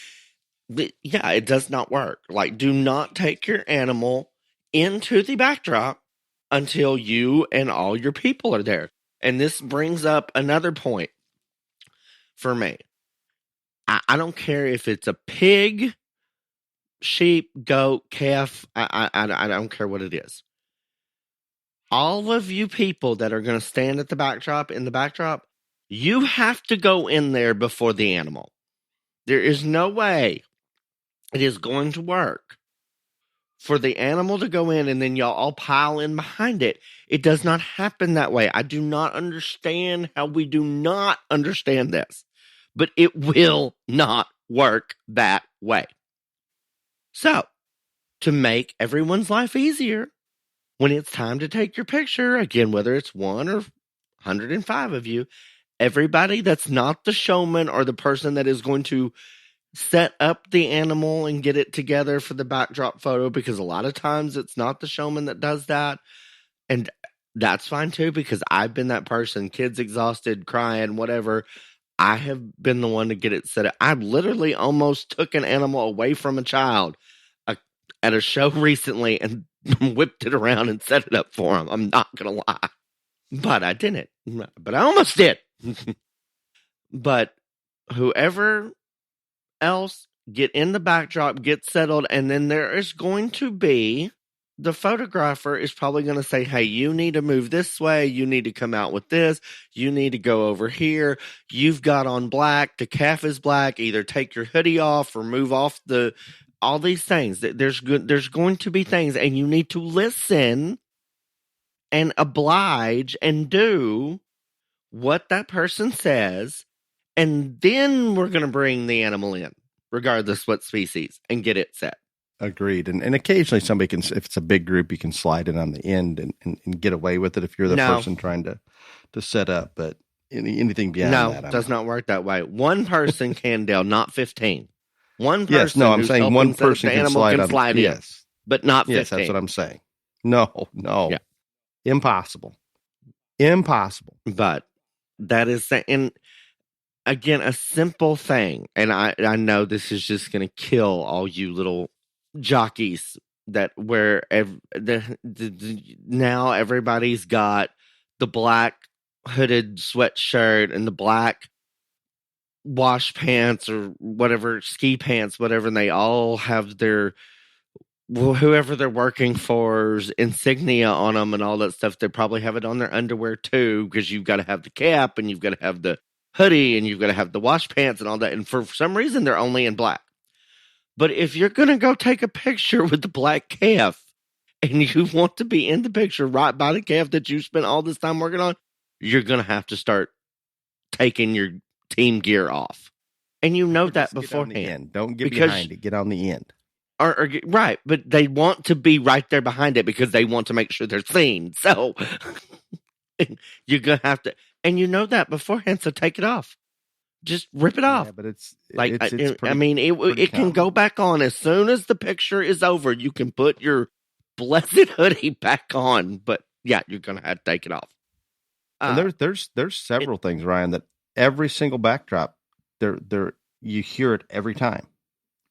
yeah, it does not work. Do not take your animal into the backdrop until you and all your people are there. And this brings up another point for me. I don't care if it's a pig, sheep, goat, calf. I don't care what it is. All of you people that are going to stand at the backdrop, you have to go in there before the animal. There is no way it is going to work for the animal to go in and then y'all all pile in behind it. It does not happen that way. I do not understand how we do not understand this. but it will not work that way. So, to make everyone's life easier, when it's time to take your picture, again, whether it's 1 or 105 of you, everybody that's not the showman or the person that is going to set up the animal and get it together for the backdrop photo, because a lot of times it's not the showman that does that. And that's fine too, because I've been that person, kids exhausted, crying, whatever. I have been the one to get it set up. I literally almost took an animal away from a child at a show recently and whipped it around and set it up for him. I'm not going to lie. But I didn't. But I almost did. But whoever else, get in the backdrop, get settled, and then there is going to be, the photographer is probably going to say, hey, you need to move this way, you need to come out with this, you need to go over here, you've got on black, the calf is black, either take your hoodie off or move off all these things. There's going to be things, and you need to listen and oblige and do what that person says, and then we're going to bring the animal in, regardless what species, and get it set. Agreed. And occasionally somebody can, if it's a big group, you can slide it on the end and get away with it if you're the person trying to set up. But anything beyond that, does not work that way. One person can, Dale, not 15. One person. Yes, no, I'm saying one person can slide in. Yes, but not 15. Yes, that's what I'm saying. No. Yeah. Impossible. But that is, and again, a simple thing. And I know this is just going to kill all you little jockeys that wear now everybody's got the black hooded sweatshirt and the black wash pants or whatever, ski pants, whatever, and they all have their whoever they're working for's insignia on them and all that stuff. They probably have it on their underwear too, because you've got to have the cap and you've got to have the hoodie and you've got to have the wash pants and all that, and for some reason they're only in black. But if you're going to go take a picture with the black calf and you want to be in the picture right by the calf that you spent all this time working on, you're going to have to start taking your team gear off. And you know that beforehand. Don't get behind it. Get on the end. Right, but they want to be right there behind it because they want to make sure they're seen. So you're going to have to, and you know that beforehand, so take it off. Just rip it off. Yeah, but it's like, pretty, it can go back on as soon as the picture is over. You can put your blessed hoodie back on, but yeah, you're going to have to take it off. And there's several things, Ryan, that every single backdrop, there you hear it every time,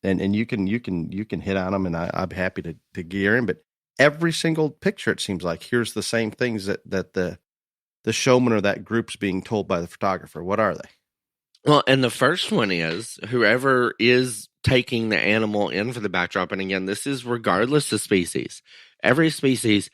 and you can hit on them, and I'm happy to gear in, but every single picture, it seems like, here's the same things that the showman or that group's being told by the photographer. What are they? Well, and the first one is whoever is taking the animal in for the backdrop. And again, this is regardless of species. Every species,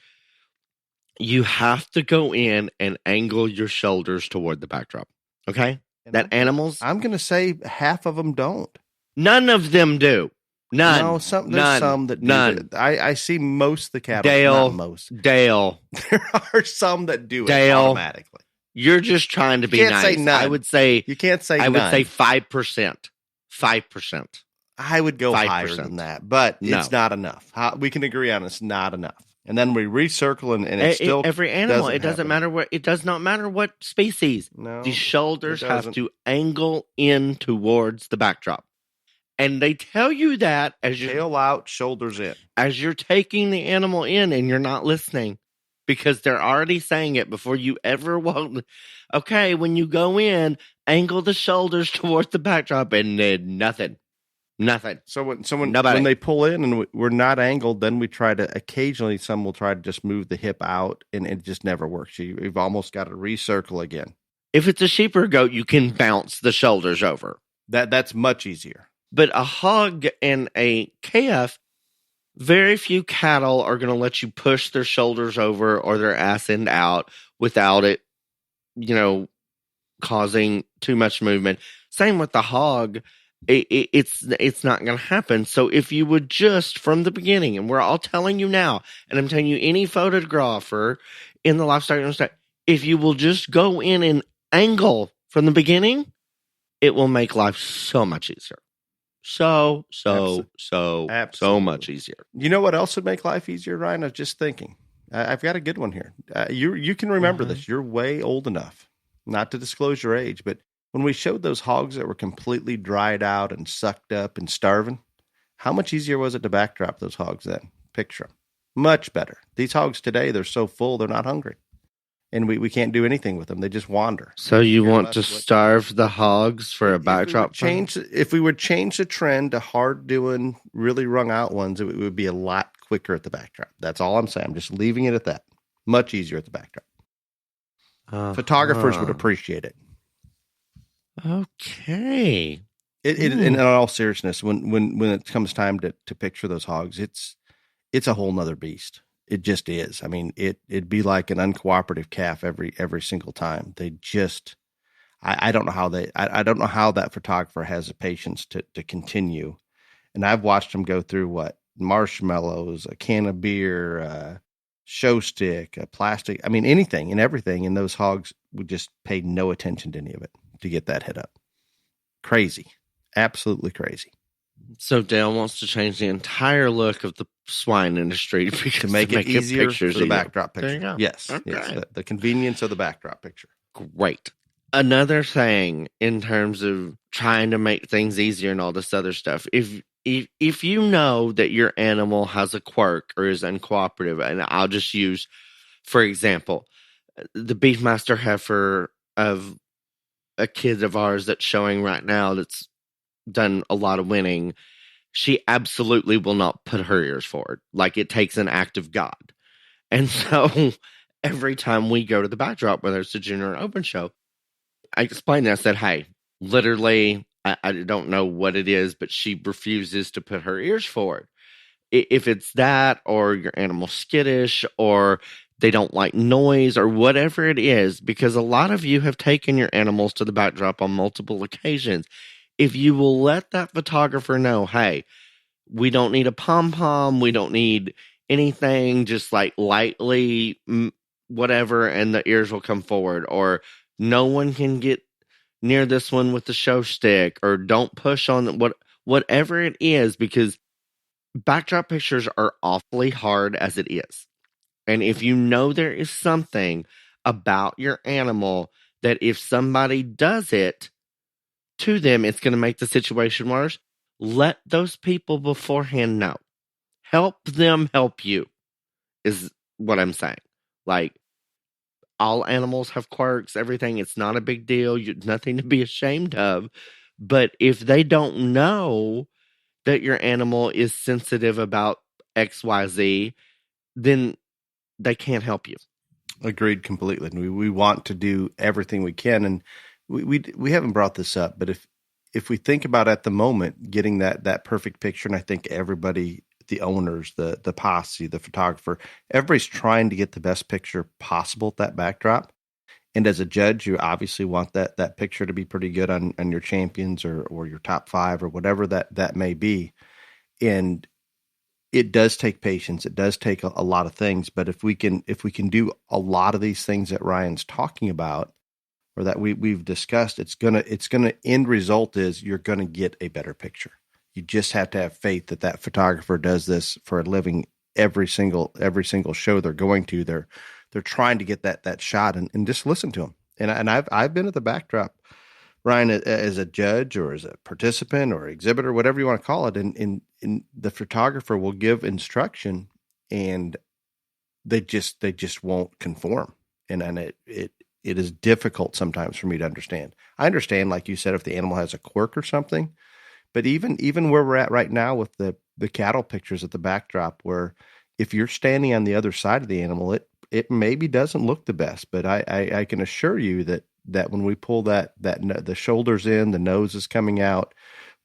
you have to go in and angle your shoulders toward the backdrop. Okay? And animals. I'm going to say half of them don't. None of them do. None. No, there's some that do. None. I see most of the cattle. Dale. Not most. Dale. There are some that do it Dale. automatically. You're just trying to be nice. Say none. I would say you can't say. I none. would say 5%. 5%. I would go 5%. higher than that, but it's not enough. We can agree on it's not enough. And then we recircle, and it still every animal. It doesn't matter what. It does not matter what species. No, the shoulders have to angle in towards the backdrop, and they tell you that as you tail out, shoulders in, as you're taking the animal in, and you're not listening. Because they're already saying it before you ever walk. Okay, when you go in, angle the shoulders towards the backdrop, and then nothing. So when they pull in and we're not angled, then we try to occasionally. Some will try to just move the hip out, and it just never works. You've almost got to recircle again. If it's a sheep or a goat, you can bounce the shoulders over. That's much easier. But a hog and a calf. Very few cattle are going to let you push their shoulders over or their ass end out without it, causing too much movement. Same with the hog. It's not going to happen. So if you would just from the beginning, and we're all telling you now, and I'm telling you any photographer in the livestock industry, if you will just go in and angle from the beginning, it will make life so much easier. So Absolutely. much easier. You know what else would make life easier, Ryan? I was just thinking. I've got a good one here. You can remember this. You're way old enough, not to disclose your age, but when we showed those hogs that were completely dried out and sucked up and starving, how much easier was it to backdrop those hogs then? Picture them. Much better. These hogs today, they're so full, they're not hungry. And we can't do anything with them. They just wander. So you want to starve the hogs for a backdrop? If we would change the trend to hard doing, really wrung out ones, it would be a lot quicker at the backdrop. That's all I'm saying. I'm just leaving it at that. Much easier at the backdrop. Photographers would appreciate it. Okay. In all seriousness, when it comes time to picture those hogs, it's a whole nother beast. It just is. I mean, it'd be like an uncooperative calf every single time. They just, I don't know how I don't know how that photographer has the patience to continue. And I've watched them go through marshmallows, a can of beer, a show stick, a plastic. I mean, anything and everything. And those hogs would just pay no attention to any of it to get that head up. Crazy. Absolutely crazy. So Dale wants to change the entire look of the swine industry to make it easier for the backdrop picture. There you go. Yes, okay. Yes, the convenience of the backdrop picture. Great. Another thing in terms of trying to make things easier and all this other stuff, if you know that your animal has a quirk or is uncooperative, and I'll just use, for example, the Beefmaster heifer of a kid of ours that's showing right now that's done a lot of winning, she absolutely will not put her ears forward. Like, it takes an act of God. And so every time we go to the backdrop, whether it's a junior or open show, I explained that. I said, hey, literally, I don't know what it is, but she refuses to put her ears forward. If it's that, or your animal's skittish, or they don't like noise, or whatever it is, because a lot of you have taken your animals to the backdrop on multiple occasions. If you will let that photographer know, hey, we don't need a pom-pom, we don't need anything, just like lightly whatever, and the ears will come forward. Or no one can get near this one with the show stick, or don't push on whatever it is, because backdrop pictures are awfully hard as it is. And if you know there is something about your animal that if somebody does it to them, it's going to make the situation worse, let those people beforehand know. Help them help you, is what I'm saying. Like, all animals have quirks, everything. It's not a big deal. Nothing to be ashamed of. But if they don't know that your animal is sensitive about XYZ, then they can't help you. Agreed completely. We want to do everything we can. And we haven't brought this up, but if we think about at the moment getting that perfect picture, and I think everybody, the owners, the posse, the photographer, everybody's trying to get the best picture possible at that backdrop. And as a judge, you obviously want that picture to be pretty good on your champions or your top 5 or whatever that may be. And it does take patience. It does take a lot of things. But if we can do a lot of these things that Ryan's talking about, or that we've discussed, it's gonna end result is you're gonna get a better picture. You just have to have faith that photographer does this for a living. Every single show they're going to, they're trying to get that shot, and just listen to them. And I've been at the backdrop, Ryan, as a judge or as a participant or exhibitor, whatever you want to call it, and the photographer will give instruction, and they just won't conform, and it is difficult sometimes for me to understand. I understand, like you said, if the animal has a quirk or something, but even where we're at right now with the cattle pictures at the backdrop, where if you're standing on the other side of the animal, it maybe doesn't look the best, but I can assure you that when we pull that the shoulders in, the nose is coming out,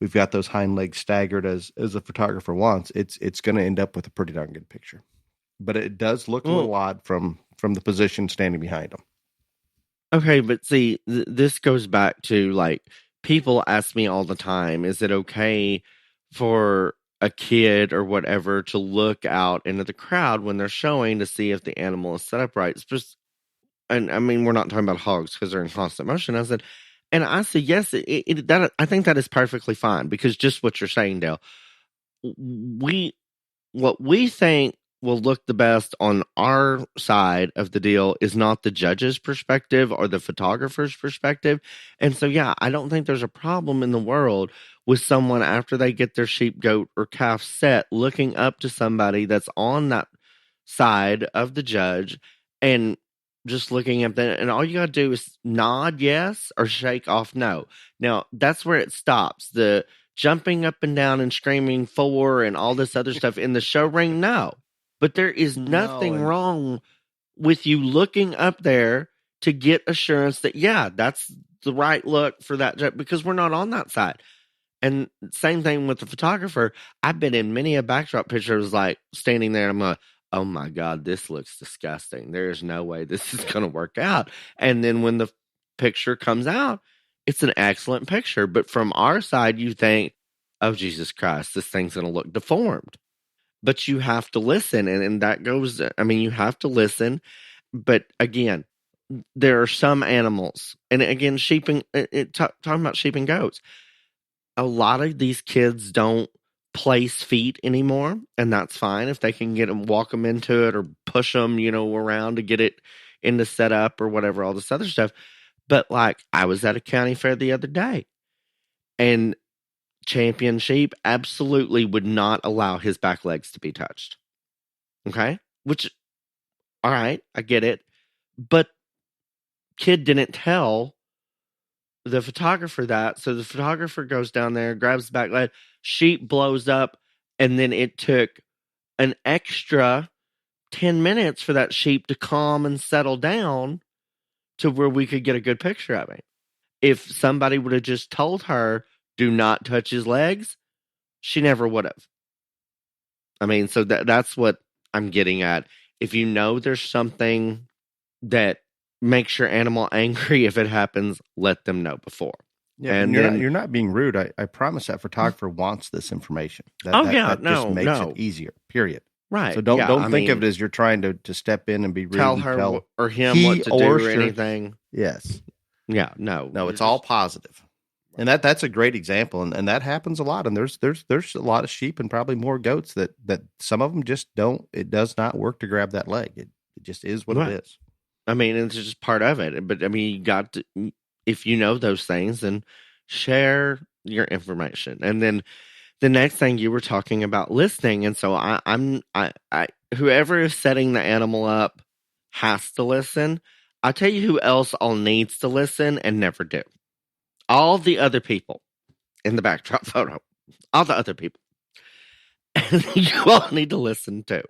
we've got those hind legs staggered as the photographer wants, it's going to end up with a pretty darn good picture. But it does look a little odd from the position standing behind them. Okay, but see, this goes back to, like, people ask me all the time, is it okay for a kid or whatever to look out into the crowd when they're showing to see if the animal is set up right? It's just, and I mean, we're not talking about hogs because they're in constant motion. I said, And I say, yes, that I think that is perfectly fine, because just what you're saying, Dale, what we think will look the best on our side of the deal is not the judge's perspective or the photographer's perspective. And so, yeah, I don't think there's a problem in the world with someone, after they get their sheep, goat, or calf set, looking up to somebody that's on that side of the judge and just looking at them. And all you got to do is nod yes or shake off no. Now, that's where it stops. The jumping up and down and screaming for and all this other stuff in the show ring, no. But there is nothing wrong with you looking up there to get assurance that, yeah, that's the right look for that, because we're not on that side. And same thing with the photographer. I've been in many a backdrop pictures, like standing there, and I'm like, oh my God, this looks disgusting. There's no way this is going to work out. And then when the picture comes out, it's an excellent picture. But from our side, you think, oh, Jesus Christ, this thing's going to look deformed. But you have to listen. And that goes, I mean, you have to listen. But again, there are some animals, and again, sheep and talking about sheep and goats, a lot of these kids don't place feet anymore, and that's fine if they can get them, walk them into it, or push them, around to get it into setup or whatever, all this other stuff. But like, I was at a county fair the other day, and Champion Sheep absolutely would not allow his back legs to be touched. Okay? Which, all right, I get it. But kid didn't tell the photographer that. So the photographer goes down there, grabs the back leg, sheep blows up, and then it took an extra 10 minutes for that sheep to calm and settle down to where we could get a good picture of him. If somebody would have just told her, do not touch his legs, she never would have. I mean, so that's what I'm getting at. If you know there's something that makes your animal angry, if it happens, let them know before. Yeah, and you're not being rude. I promise that photographer wants this information. That just makes it easier, period. Right. So don't think of it as you're trying to step in and be rude. Tell her or him what to do or anything. Yes. Yeah, no, it's all positive. And that's a great example, and that happens a lot. And there's a lot of sheep and probably more goats that some of them just don't. It does not work to grab that leg. It just is what it is. I mean, it's just part of it. But I mean, you got to, if you know those things, then share your information. And then the next thing, you were talking about listening, and so I whoever is setting the animal up has to listen. I'll tell you who else all needs to listen and never do. All the other people in the backdrop photo, all the other people, you all need to listen to.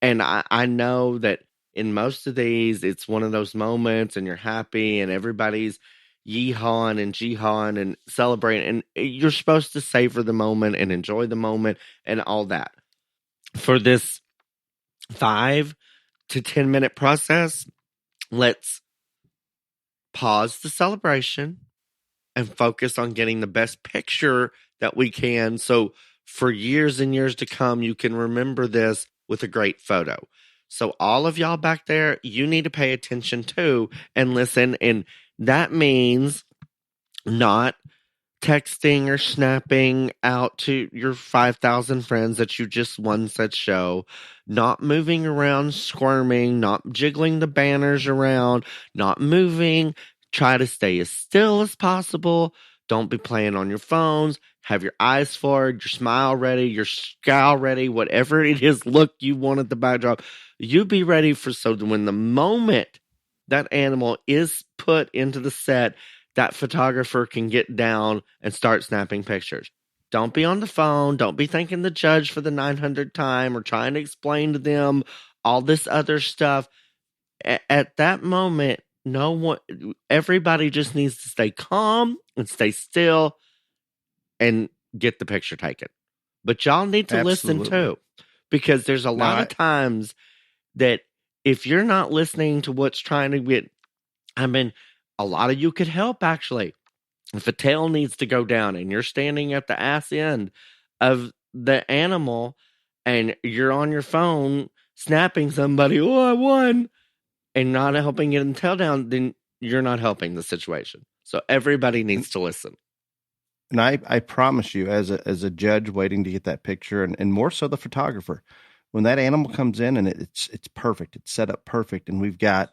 And I know that in most of these, it's one of those moments and you're happy and everybody's yeehawing and jihawing and celebrating. And you're supposed to savor the moment and enjoy the moment and all that. For this 5 to 10 minute process, let's pause the celebration and focus on getting the best picture that we can. So for years and years to come, you can remember this with a great photo. So all of y'all back there, you need to pay attention to and listen. And that means not texting or snapping out to your 5,000 friends that you just won such show, not moving around, squirming, not jiggling the banners around, not moving. Try to stay as still as possible. Don't be playing on your phones. Have your eyes forward, your smile ready, your scowl ready, whatever it is, look you want at the backdrop. You be ready so that when the moment that animal is put into the set, that photographer can get down and start snapping pictures. Don't be on the phone. Don't be thanking the judge for the 900th time or trying to explain to them all this other stuff. At that moment, everybody just needs to stay calm and stay still and get the picture taken. But y'all need to listen too, because there's a lot of times that if you're not listening to what's trying to get, I mean, a lot of you could help actually. If a tail needs to go down and you're standing at the ass end of the animal and you're on your phone snapping somebody, oh, I won, and not helping get the tail down, then you're not helping the situation. So everybody needs to listen. And I promise you, as a judge waiting to get that picture, and more so the photographer, when that animal comes in and it's perfect, it's set up perfect, and we've got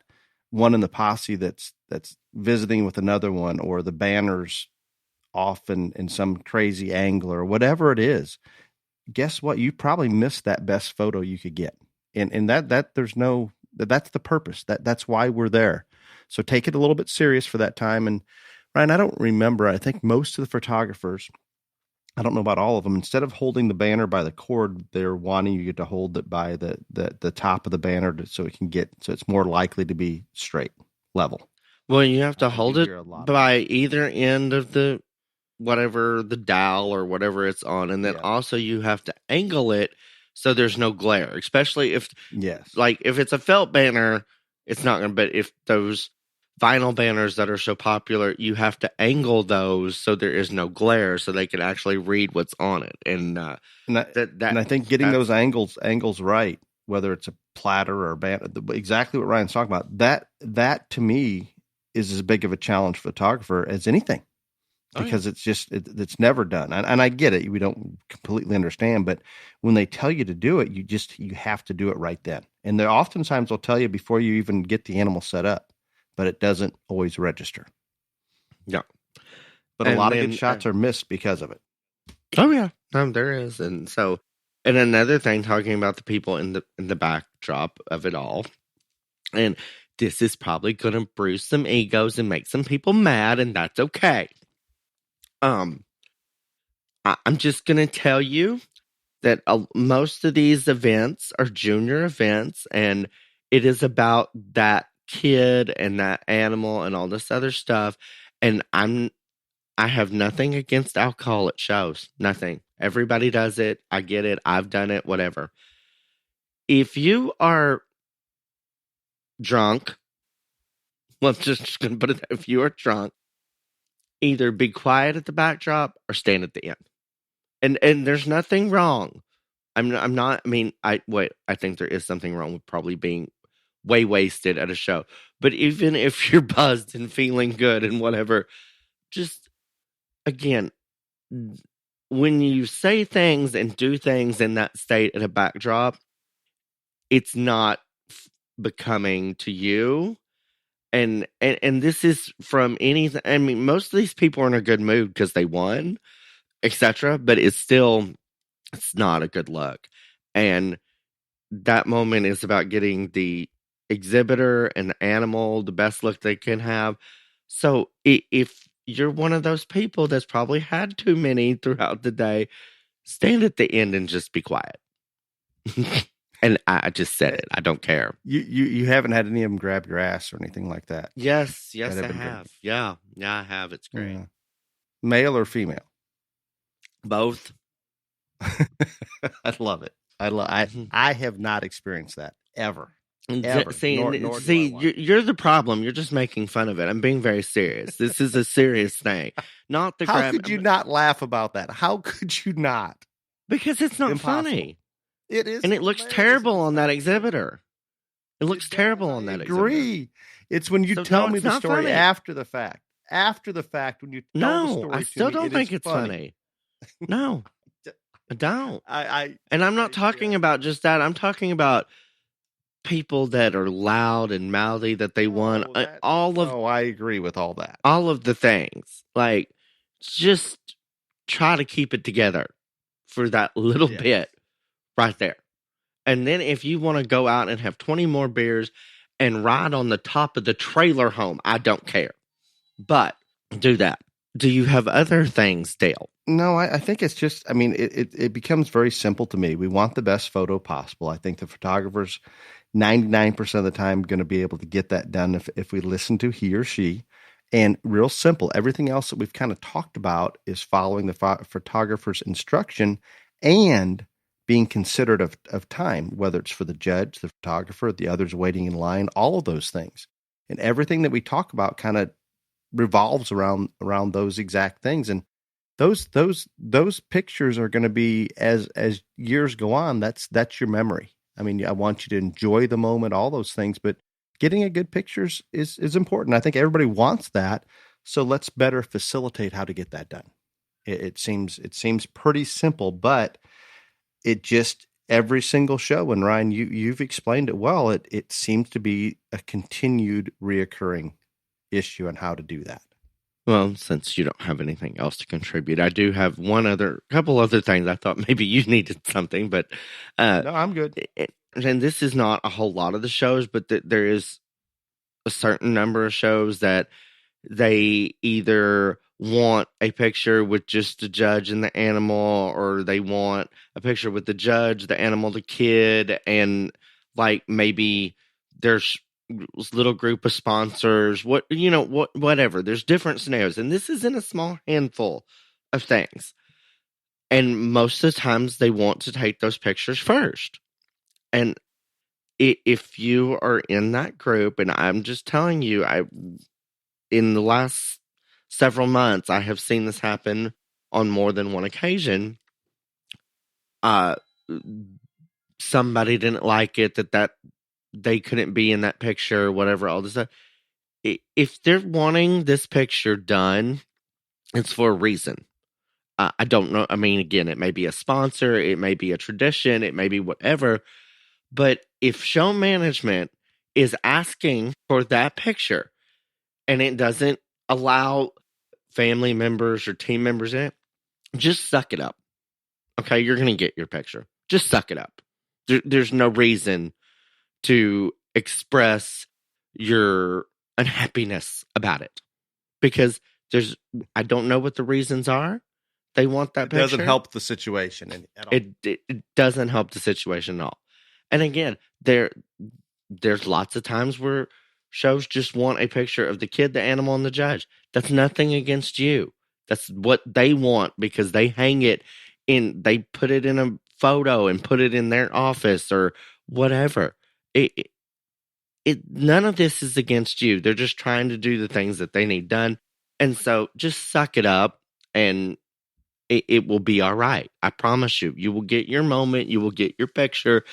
one in the posse that's visiting with another one, or the banner's off in some crazy angle or whatever it is, guess what? You probably missed that best photo you could get. And that's the purpose. That's why we're there. So take it a little bit serious for that time. And Ryan, I don't remember. I think most of the photographers, I don't know about all of them, instead of holding the banner by the cord, they're wanting you to hold it by the top of the banner so it's more likely to be straight, level. Well, you have to hold it by either end of the dowel or whatever it's on. And then also you have to angle it so there's no glare, especially if it's a felt banner, it's not going to, but if those vinyl banners that are so popular, you have to angle those so there is no glare so they can actually read what's on it. And I think getting those angles right, whether it's a platter or a banner, exactly what Ryan's talking about, that to me is as big of a challenge for a photographer as anything. Because it's never done. And I get it. We don't completely understand, but when they tell you to do it, you have to do it right then. And they oftentimes will tell you before you even get the animal set up, but it doesn't always register. Yeah. But a lot of good shots are missed because of it. Oh yeah. There is. And another thing, talking about the people in the backdrop of it all, and this is probably going to bruise some egos and make some people mad, and that's okay. I'm just going to tell you that most of these events are junior events, and it is about that kid and that animal and all this other stuff. And I have nothing against alcohol at shows. Nothing. Everybody does it. I get it. I've done it, whatever. If you are drunk, well, I'm just going to put it, if you are drunk, either be quiet at the backdrop or stand at the end. And there's nothing wrong. I think there is something wrong with probably being way wasted at a show. But even if you're buzzed and feeling good and whatever, just, again, when you say things and do things in that state at a backdrop, it's not becoming to you. And this is from anything. I mean, most of these people are in a good mood because they won, etc. But it's not a good look. And that moment is about getting the exhibitor and the animal the best look they can have. So if you're one of those people that's probably had too many throughout the day, stand at the end and just be quiet. And I just said it. I don't care. You haven't had any of them grab your ass or anything like that? Yes, I have. Yeah, I have. It's great. Yeah. Male or female? Both. I love it. I have not experienced that ever. Ever. You're the problem. You're just making fun of it. I'm being very serious. This is a serious thing. Not the How could you not laugh about that? How could you not? Because it's not funny. It is, and it looks terrible on that exhibitor. It looks terrible on that exhibitor. I agree. It's when you tell me the story after the fact. After the fact, when you tell the story, I still don't think it's funny. No, I don't. And I'm not talking about just that. I'm talking about people that are loud and mouthy that they won. I agree with all that. All of the things. Like, just try to keep it together for that little bit. Right there. And then if you want to go out and have 20 more beers and ride on the top of the trailer home, I don't care. But do that. Do you have other things, Dale? No, I think it's just, it becomes very simple to me. We want the best photo possible. I think the photographer's 99% of the time going to be able to get that done if we listen to he or she. And real simple. Everything else that we've kind of talked about is following the photographer's instruction and being considerate of time, whether it's for the judge, the photographer, the others waiting in line, all of those things. And everything that we talk about kind of revolves around those exact things. And those pictures are going to be, as years go on, that's your memory. I mean, I want you to enjoy the moment, all those things, but getting a good pictures is important. I think everybody wants that. So let's better facilitate how to get that done. It seems pretty simple, but it just every single show. And Ryan, you've explained it well. It seems to be a continued reoccurring issue on how to do that. Well, since you don't have anything else to contribute, I do have couple other things. I thought maybe you needed something, but no, I'm good. And this is not a whole lot of the shows, but there is a certain number of shows that they either want a picture with just the judge and the animal, or they want a picture with the judge, the animal, the kid, and like maybe there's little group of sponsors, whatever. There's different scenarios, and this is in a small handful of things. And most of the times they want to take those pictures first. And if you are in that group, and I'm just telling you, in the last several months, I have seen this happen on more than one occasion. Somebody didn't like it that they couldn't be in that picture, whatever, all this stuff. If they're wanting this picture done, it's for a reason. I don't know. I mean, again, it may be a sponsor, it may be a tradition, it may be whatever. But if show management is asking for that picture and it doesn't allow family members or team members in it, just suck it up. Okay, you're going to get your picture. Just suck it up. There's no reason to express your unhappiness about it, because I don't know what the reasons are. They want that picture. It doesn't help the situation at all. It doesn't help the situation at all. And again, there's lots of times where shows just want a picture of the kid, the animal, and the judge. That's nothing against you. That's what they want, because they hang it they put it in a photo and put it in their office or whatever. None of this is against you. They're just trying to do the things that they need done. And so just suck it up, and it will be all right. I promise you. You will get your moment. You will get your picture.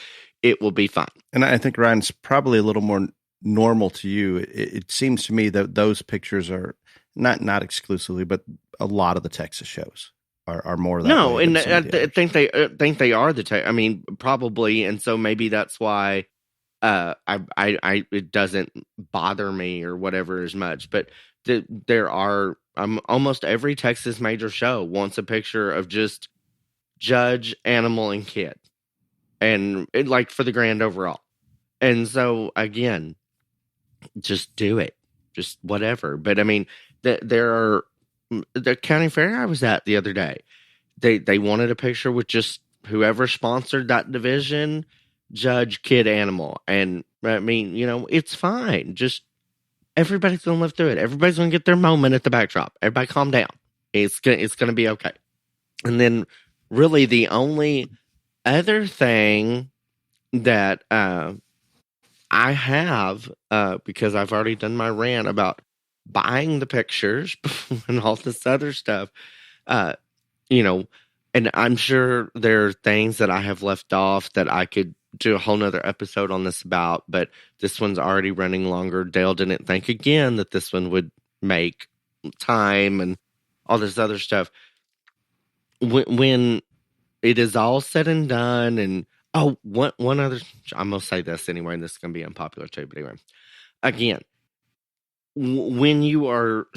It will be fine. And I think, Ryan, it's probably a little more normal to you. It seems to me that those pictures are not exclusively, but a lot of the Texas shows are more that no, way. And I think they are I mean, probably, and so maybe that's why it doesn't bother me or whatever as much. But there are almost every Texas major show wants a picture of just judge, animal, and kid, and like for the grand overall. And so again, just do it, just whatever. But I mean, there are the county fair I was at the other day. They wanted a picture with just whoever sponsored that division, judge, kid, animal. And I mean, it's fine. Just everybody's going to live through it. Everybody's going to get their moment at the backdrop. Everybody calm down. It's going to be okay. And then really the only other thing that I have, because I've already done my rant about buying the pictures and all this other stuff, and I'm sure there are things that I have left off that I could do a whole nother episode on this about, but this one's already running longer. Dale didn't think again that this one would make time and all this other stuff. When it is all said and done, and one other, I'm going to say this anyway, and this is going to be unpopular too, but anyway, again, when you are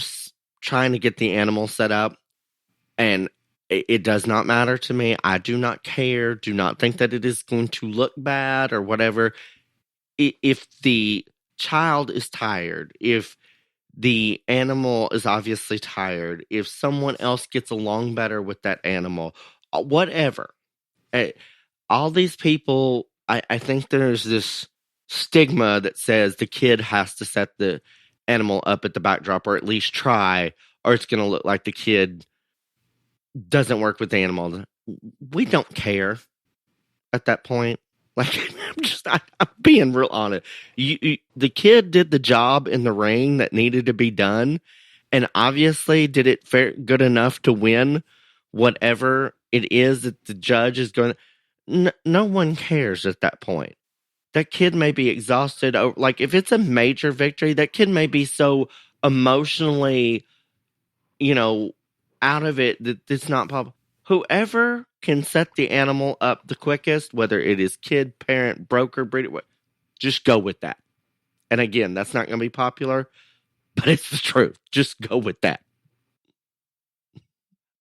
trying to get the animal set up, and it does not matter to me, I do not care, do not think that it is going to look bad or whatever. If the child is tired, if the animal is obviously tired, if someone else gets along better with that animal, whatever. All these people, I think there's this stigma that says the kid has to set the animal up at the backdrop, or at least try, or it's going to look like the kid doesn't work with the animal. We don't care at that point. Like, I'm being real honest. The kid did the job in the ring that needed to be done, and obviously did it good enough to win whatever it is that the judge is going to. No one cares at that point. That kid may be exhausted. Like, if it's a major victory, that kid may be so emotionally out of it that it's not possible. Whoever can set the animal up the quickest, whether it is kid, parent, broker, breeder, just go with that. And again, that's not going to be popular, but it's the truth. Just go with that.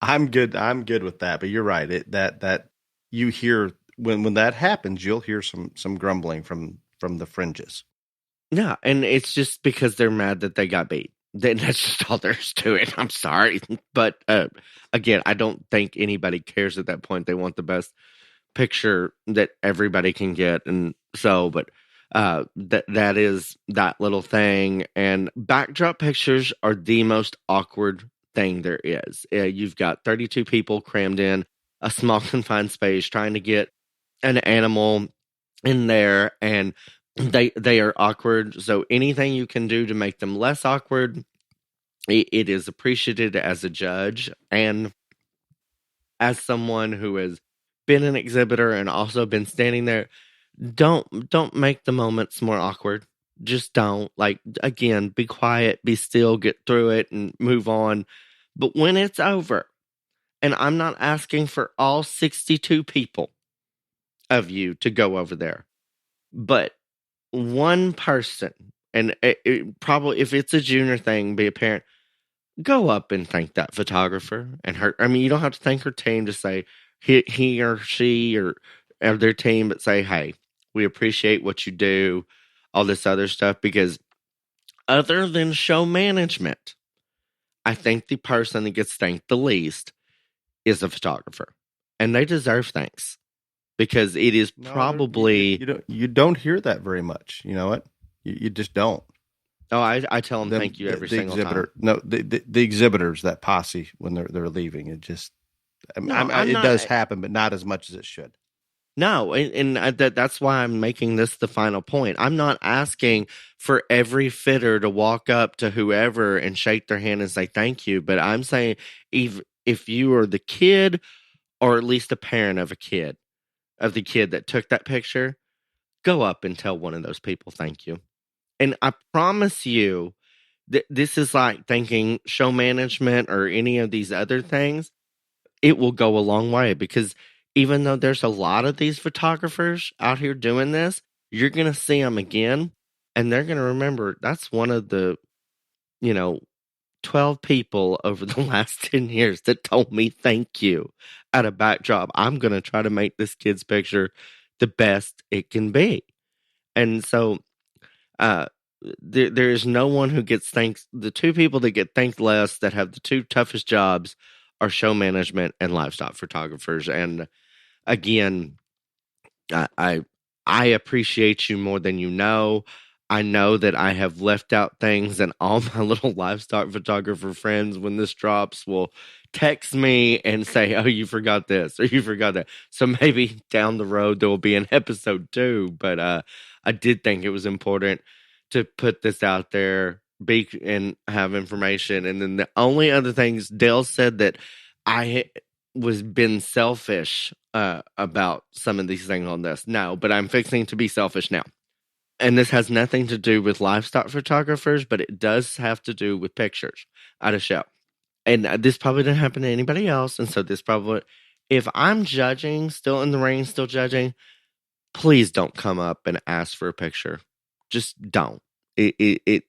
I'm good with that, but you're right. That you hear when that happens, you'll hear some grumbling from the fringes. Yeah, and it's just because they're mad that they got beat. Then that's just all there's to it. I'm sorry, but again, I don't think anybody cares at that point. They want the best picture that everybody can get, and so, but that is that little thing. And backdrop pictures are the most awkward thing there is. You've got 32 people crammed in a small confined space trying to get an animal in there, and they are awkward. So anything you can do to make them less awkward, it is appreciated as a judge and as someone who has been an exhibitor and also been standing there. Don't make the moments more awkward. Just don't. Like, again, be quiet, be still, get through it and move on. But when it's over, and I'm not asking for all 62 people of you to go over there, but one person, and it probably, if it's a junior thing, be a parent, go up and thank that photographer and her. I mean, you don't have to thank her team to say he or she or their team, but say, hey, we appreciate what you do, all this other stuff, because other than show management, I think the person that gets thanked the least is a photographer, and they deserve thanks. Because it is probably you don't hear that very much. You know what? You just don't. Oh, I tell them thank you every single time. No, the exhibitors, that posse when they're leaving, it just it does happen, but not as much as it should. No, and that's why I'm making this the final point. I'm not asking for every fitter to walk up to whoever and shake their hand and say thank you, but I'm saying if you are the kid or at least a parent of the kid that took that picture, go up and tell one of those people thank you. And I promise you that this is like thanking show management or any of these other things. It will go a long way, because even though there's a lot of these photographers out here doing this, you're going to see them again, and they're going to remember that's one of the, 12 people over the last 10 years that told me thank you at a backdrop. I'm going to try to make this kid's picture the best it can be. And so there is no one who gets thanked. The two people that get thanked less, that have the two toughest jobs, are show management and livestock photographers. And again, I appreciate you more than you know. I know that I have left out things, and all my little livestock photographer friends, when this drops, will text me and say, oh, you forgot this or you forgot that. So maybe down the road there will be an episode 2, but I did think it was important to put this out there, and have information. And then the only other things, Dale said that I was been selfish about some of these things on this. No, but I'm fixing to be selfish now. And this has nothing to do with livestock photographers, but it does have to do with pictures at a show. And this probably didn't happen to anybody else. And so this probably, if I'm judging, still in the ring, still judging, please don't come up and ask for a picture. Just don't. If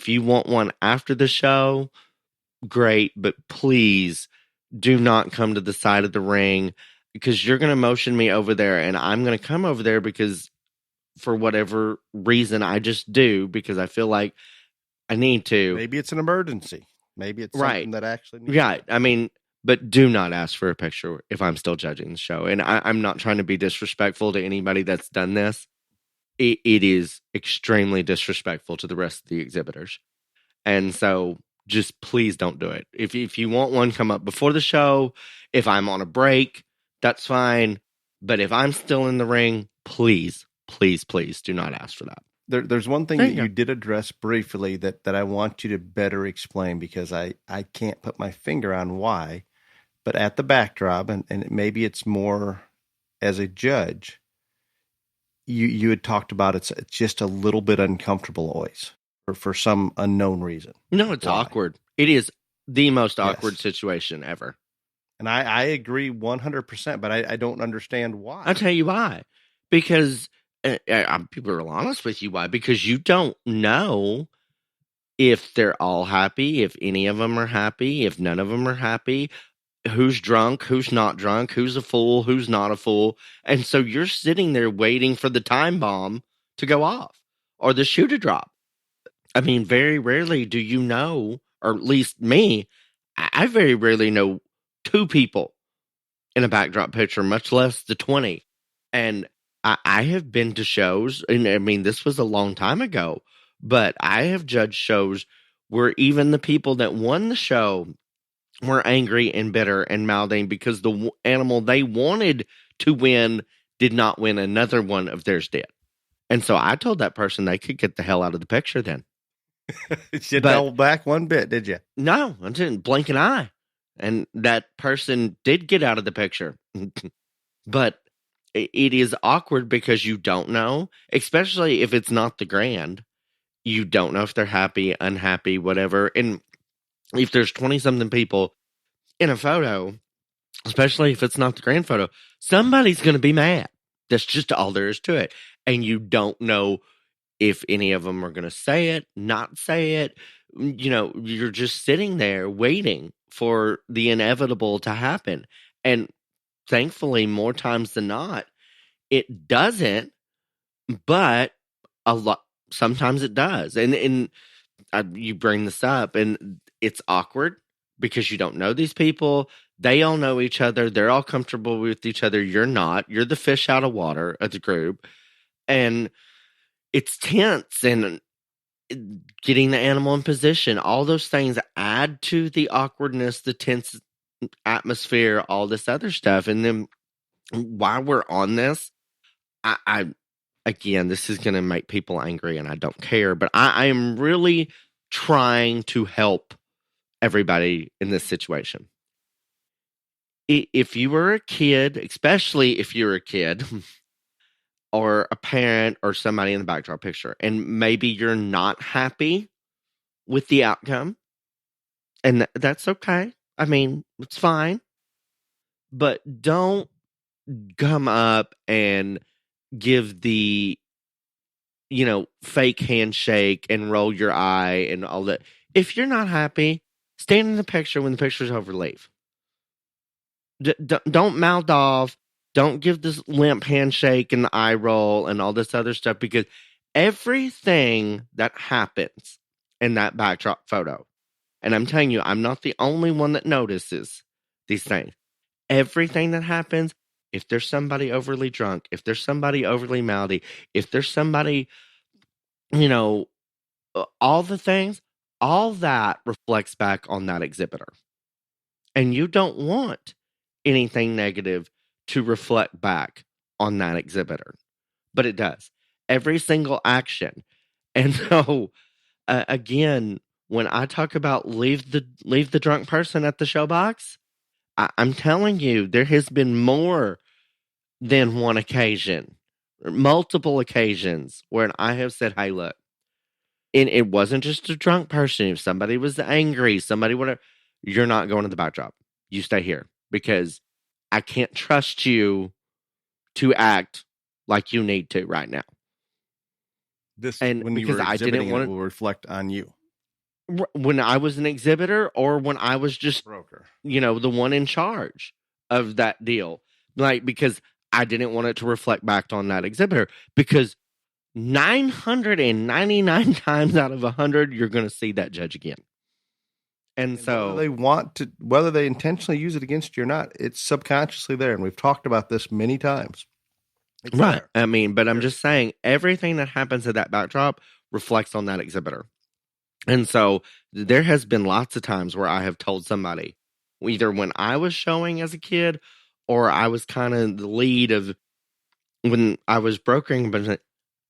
you want one after the show, great, but please do not come to the side of the ring, because you're going to motion me over there, and I'm going to come over there because for whatever reason I just do, because I feel like I need to. Maybe it's an emergency. Maybe it's something that actually needs to. I mean, but do not ask for a picture if I'm still judging the show. And I'm not trying to be disrespectful to anybody that's done this. It is extremely disrespectful to the rest of the exhibitors. And so just please don't do it. If you want one, come up before the show. If I'm on a break, that's fine. But if I'm still in the ring, please do not ask for that. There's one thing that you did address briefly that I want you to better explain, because I can't put my finger on why, but at the backdrop, and maybe it's more as a judge, you had talked about it's just a little bit uncomfortable always for some unknown reason. No, it's awkward. It is the most awkward situation ever. And I agree 100%, but I don't understand why. I'll tell you why. Because people are honest with you why. Because you don't know if they're all happy, if any of them are happy, if none of them are happy, who's drunk, who's not drunk, who's a fool, who's not a fool. And so you're sitting there waiting for the time bomb to go off or the shoe to drop. I mean, very rarely do you know, or at least me, I very rarely know 2 people in a backdrop picture, much less the 20. And I have been to shows, and I mean, this was a long time ago, but I have judged shows where even the people that won the show were angry and bitter and mouthing because the animal they wanted to win did not win. Another one of theirs did. And so I told that person they could get the hell out of the picture then. You held back one bit, did you? No, I didn't blink an eye. And that person did get out of the picture. But it is awkward because you don't know, especially if it's not the grand. You don't know if they're happy, unhappy, whatever. And if there's 20-something people in a photo, especially if it's not the grand photo, somebody's going to be mad. That's just all there is to it. And you don't know if any of them are going to say it, not say it. You know, you're just sitting there waiting for the inevitable to happen. And thankfully, more times than not, it doesn't, but sometimes it does. And you bring this up, and it's awkward because you don't know these people. They all know each other. They're all comfortable with each other. You're not. You're the fish out of water of the group. And it's tense, and getting the animal in position, all those things add to the awkwardness, the tense atmosphere, all this other stuff. And then while we're on this, I again, this is going to make people angry, and I don't care, but I am really trying to help everybody in this situation. If you were a kid, especially if you're a kid or a parent or somebody in the backdrop picture, and maybe you're not happy with the outcome, and that's okay. I mean, it's fine. But don't come up and give the, fake handshake and roll your eye and all that. If you're not happy, stand in the picture when the picture's over, leave. Don't mouth off. Don't give this limp handshake and the eye roll and all this other stuff, because everything that happens in that backdrop photo, and I'm telling you, I'm not the only one that notices these things. Everything that happens, if there's somebody overly drunk, if there's somebody overly mouthy, if there's somebody, all the things, all that reflects back on that exhibitor. And you don't want anything negative to reflect back on that exhibitor. But it does. Every single action. And so, again, when I talk about leave the drunk person at the showbox, I'm telling you, there has been more than one occasion, multiple occasions, where I have said, hey, look, and it wasn't just a drunk person. If somebody was angry, somebody whatever, you're not going to the backdrop. You stay here, because I can't trust you to act like you need to right now. This, and when you because were I didn't want it will reflect on you. When I was an exhibitor, or when I was just broker, the one in charge of that deal, because I didn't want it to reflect back on that exhibitor, because 999 times out of 100, you're going to see that judge again. And so whether they intentionally use it against you or not, it's subconsciously there. And we've talked about this many times. It's right. There. I mean, but I'm just saying, everything that happens at that backdrop reflects on that exhibitor. And so there has been lots of times where I have told somebody, either when I was showing as a kid, or I was kind of the lead of when I was brokering, but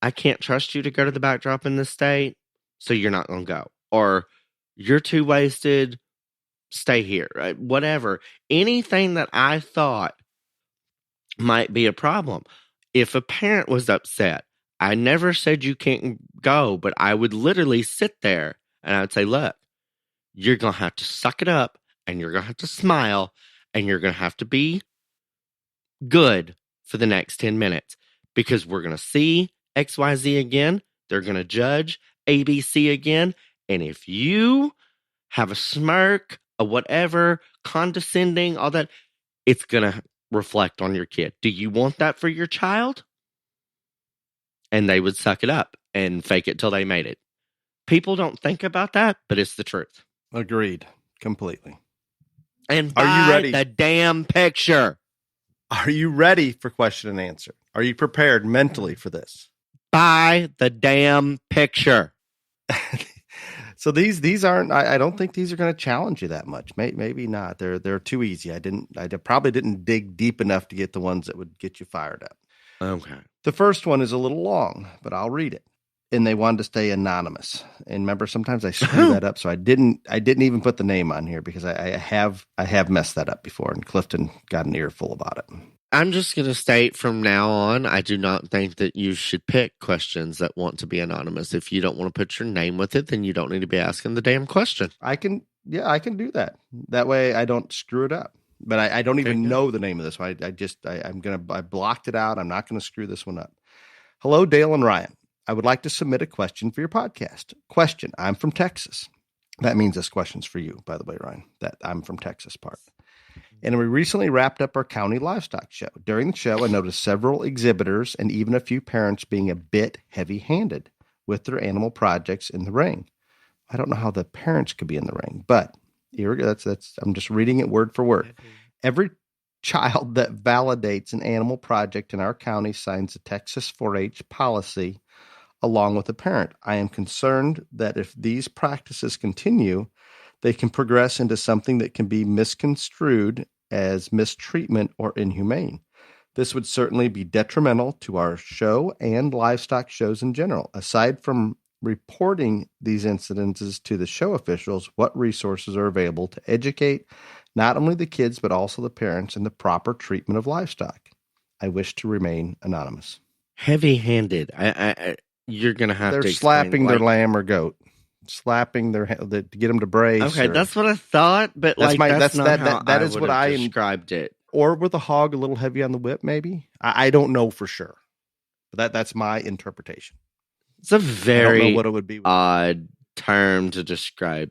I can't trust you to go to the backdrop in this state, so you're not going to go. Or you're too wasted, stay here. Right? Whatever. Anything that I thought might be a problem. If a parent was upset, I never said you can't go, but I would literally sit there and I would say, look, you're going to have to suck it up, and you're going to have to smile, and you're going to have to be good for the next 10 minutes, because we're going to see XYZ again. They're going to judge ABC again. And if you have a smirk, a whatever, condescending, all that, it's going to reflect on your kid. Do you want that for your child? And they would suck it up and fake it till they made it. People don't think about that, but it's the truth. Agreed. Completely. And Are you ready? The damn picture. Are you ready for question and answer? Are you prepared mentally for this? Buy the damn picture. So these aren't. I don't think these are going to challenge you that much. Maybe not. They're too easy. I probably didn't dig deep enough to get the ones that would get you fired up. Okay. The first one is a little long, but I'll read it. And they wanted to stay anonymous. And remember, sometimes I screw that up, so I didn't even put the name on here because I have messed that up before, and Clifton got an earful about it. I'm just going to state from now on, I do not think that you should pick questions that want to be anonymous. If you don't want to put your name with it, then you don't need to be asking the damn question. I can do that. That way I don't screw it up. But I don't even know the name of this one. I blocked it out. I'm not going to screw this one up. Hello, Dale and Ryan. I would like to submit a question for your podcast. Question: I'm from Texas. That means this question's for you, by the way, Ryan. That I'm from Texas part. And we recently wrapped up our county livestock show. During the show, I noticed several exhibitors and even a few parents being a bit heavy-handed with their animal projects in the ring. I don't know how the parents could be in the ring, but here we go. I'm just reading it word for word. Every child that validates an animal project in our county signs a Texas 4-H policy along with a parent. I am concerned that if these practices continue, they can progress into something that can be misconstrued as mistreatment or inhumane. This would certainly be detrimental to our show and livestock shows in general. Aside from reporting these incidences to the show officials, what resources are available to educate not only the kids, but also the parents in the proper treatment of livestock? I wish to remain anonymous. Heavy-handed. You're going to have to They're explain, slapping their lamb or goat. Slapping to get them to brace. Okay, that's what I thought, but that's not how that I is what I described it. Or with a hog a little heavy on the whip, maybe. I don't know for sure, but that's my interpretation. It's a very I don't know what it would be. Odd term to describe.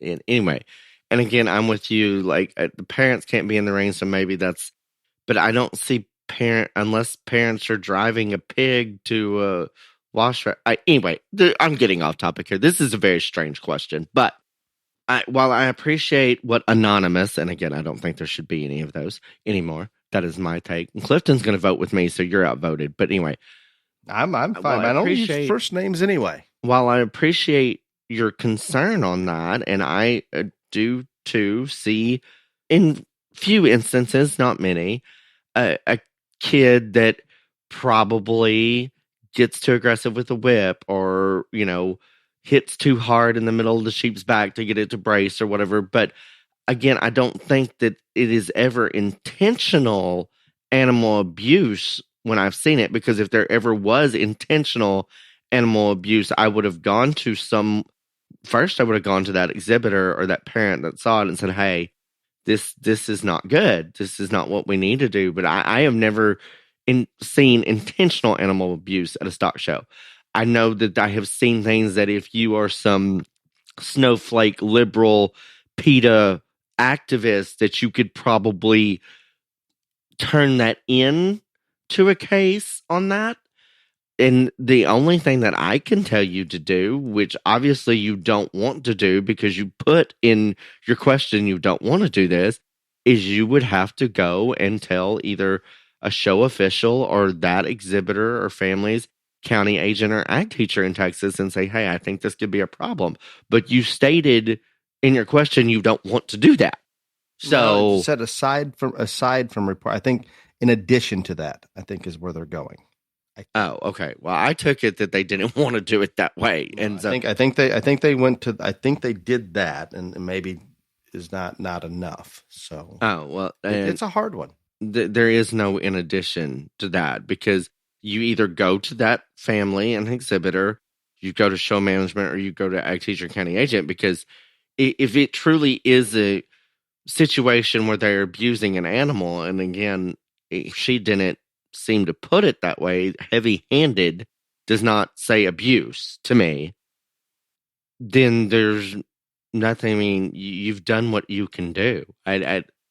Anyway, and again, I'm with you. Like the parents can't be in the ring, so maybe that's. But I don't see unless parents are driving a pig to. Anyway, I'm getting off topic here. This is a very strange question, but while I appreciate what anonymous, and again, I don't think there should be any of those anymore. That is my take. And Clifton's going to vote with me, so you're outvoted. But anyway, I'm fine. I don't use first names anyway. While I appreciate your concern on that, and I do too see in few instances, not many, a kid that probably gets too aggressive with a whip or, hits too hard in the middle of the sheep's back to get it to brace or whatever. But again, I don't think that it is ever intentional animal abuse when I've seen it, because if there ever was intentional animal abuse, I would have gone to that exhibitor or that parent that saw it and said, hey, this is not good. This is not what we need to do. But I have never seen intentional animal abuse at a stock show. I know that I have seen things that if you are some snowflake liberal PETA activist, that you could probably turn that in to a case on that. And the only thing that I can tell you to do, which obviously you don't want to do because you put in your question you don't want to do this, is you would have to go and tell either a show official or that exhibitor or family's county agent or ag teacher in Texas and say, hey, I think this could be a problem. But you stated in your question you don't want to do that. So said aside from report, I think in addition to that, I think is where they're going. Oh, okay. Well, I took it that they didn't want to do it that way. And I think they did that, and maybe is not enough. So it's a hard one. There is no in addition to that, because you either go to that family and exhibitor, you go to show management, or you go to ag teacher county agent, because if it truly is a situation where they're abusing an animal, and again, she didn't seem to put it that way. Heavy-handed does not say abuse to me. Then there's nothing. I mean, you've done what you can do.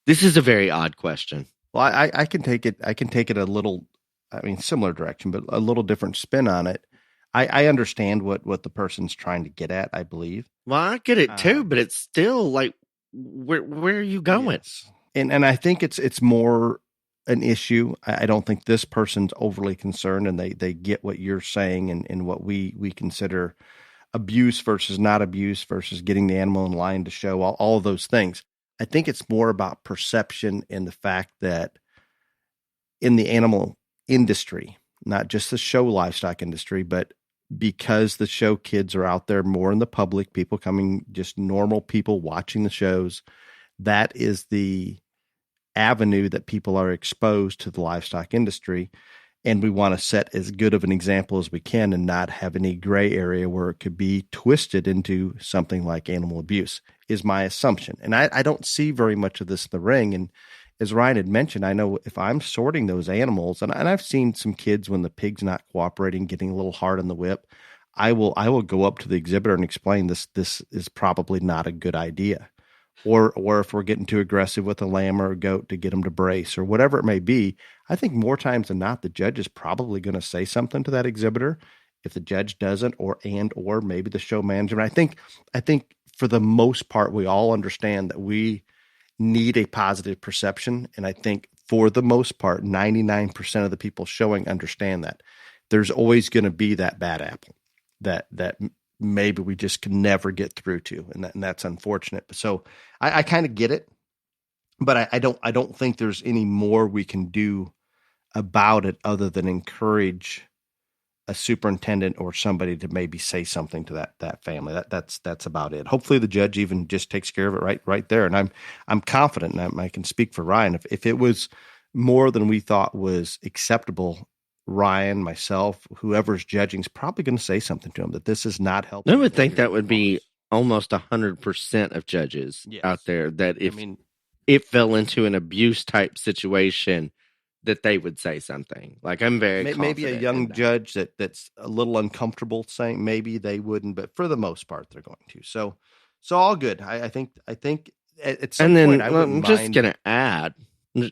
This is a very odd question. Well, I can take it. I can take it a little. I mean, similar direction, but a little different spin on it. I understand what the person's trying to get at. I believe. Well, I get it too, but it's still like, where are you going? Yes. And I think it's more an issue. I don't think this person's overly concerned, and they get what you're saying and what we consider abuse versus not abuse versus getting the animal in line to show, all of those things. I think it's more about perception and the fact that in the animal industry, not just the show livestock industry, but because the show kids are out there more in the public, people coming, just normal people watching the shows, that is the avenue that people are exposed to the livestock industry. And we want to set as good of an example as we can and not have any gray area where it could be twisted into something like animal abuse, is my assumption. And I don't see very much of this in the ring. And as Ryan had mentioned, I know if I'm sorting those animals, and I've seen some kids when the pig's not cooperating, getting a little hard on the whip, I will go up to the exhibitor and explain this is probably not a good idea. Or if we're getting too aggressive with a lamb or a goat to get them to brace or whatever it may be, I think more times than not, the judge is probably going to say something to that exhibitor. If the judge doesn't, or maybe the show manager. And I think for the most part, we all understand that we need a positive perception. And I think for the most part, 99% of the people showing understand that. There's always going to be that bad apple that maybe we just can never get through to. And that's unfortunate. So I kind of get it, but I don't think there's any more we can do about it other than encourage a superintendent or somebody to maybe say something to that family. That's about it. Hopefully the judge even just takes care of it right there. And I'm confident, and I can speak for Ryan. If it was more than we thought was acceptable, Ryan, myself, whoever's judging is probably going to say something to him that this is not helping. I would think that would be almost 100% of judges out there, that if it fell into an abuse type situation, that they would say something. Like, I'm very maybe a young judge that's a little uncomfortable saying, maybe they wouldn't, but for the most part, they're going to. So all good. I think at some point, I'm just going to add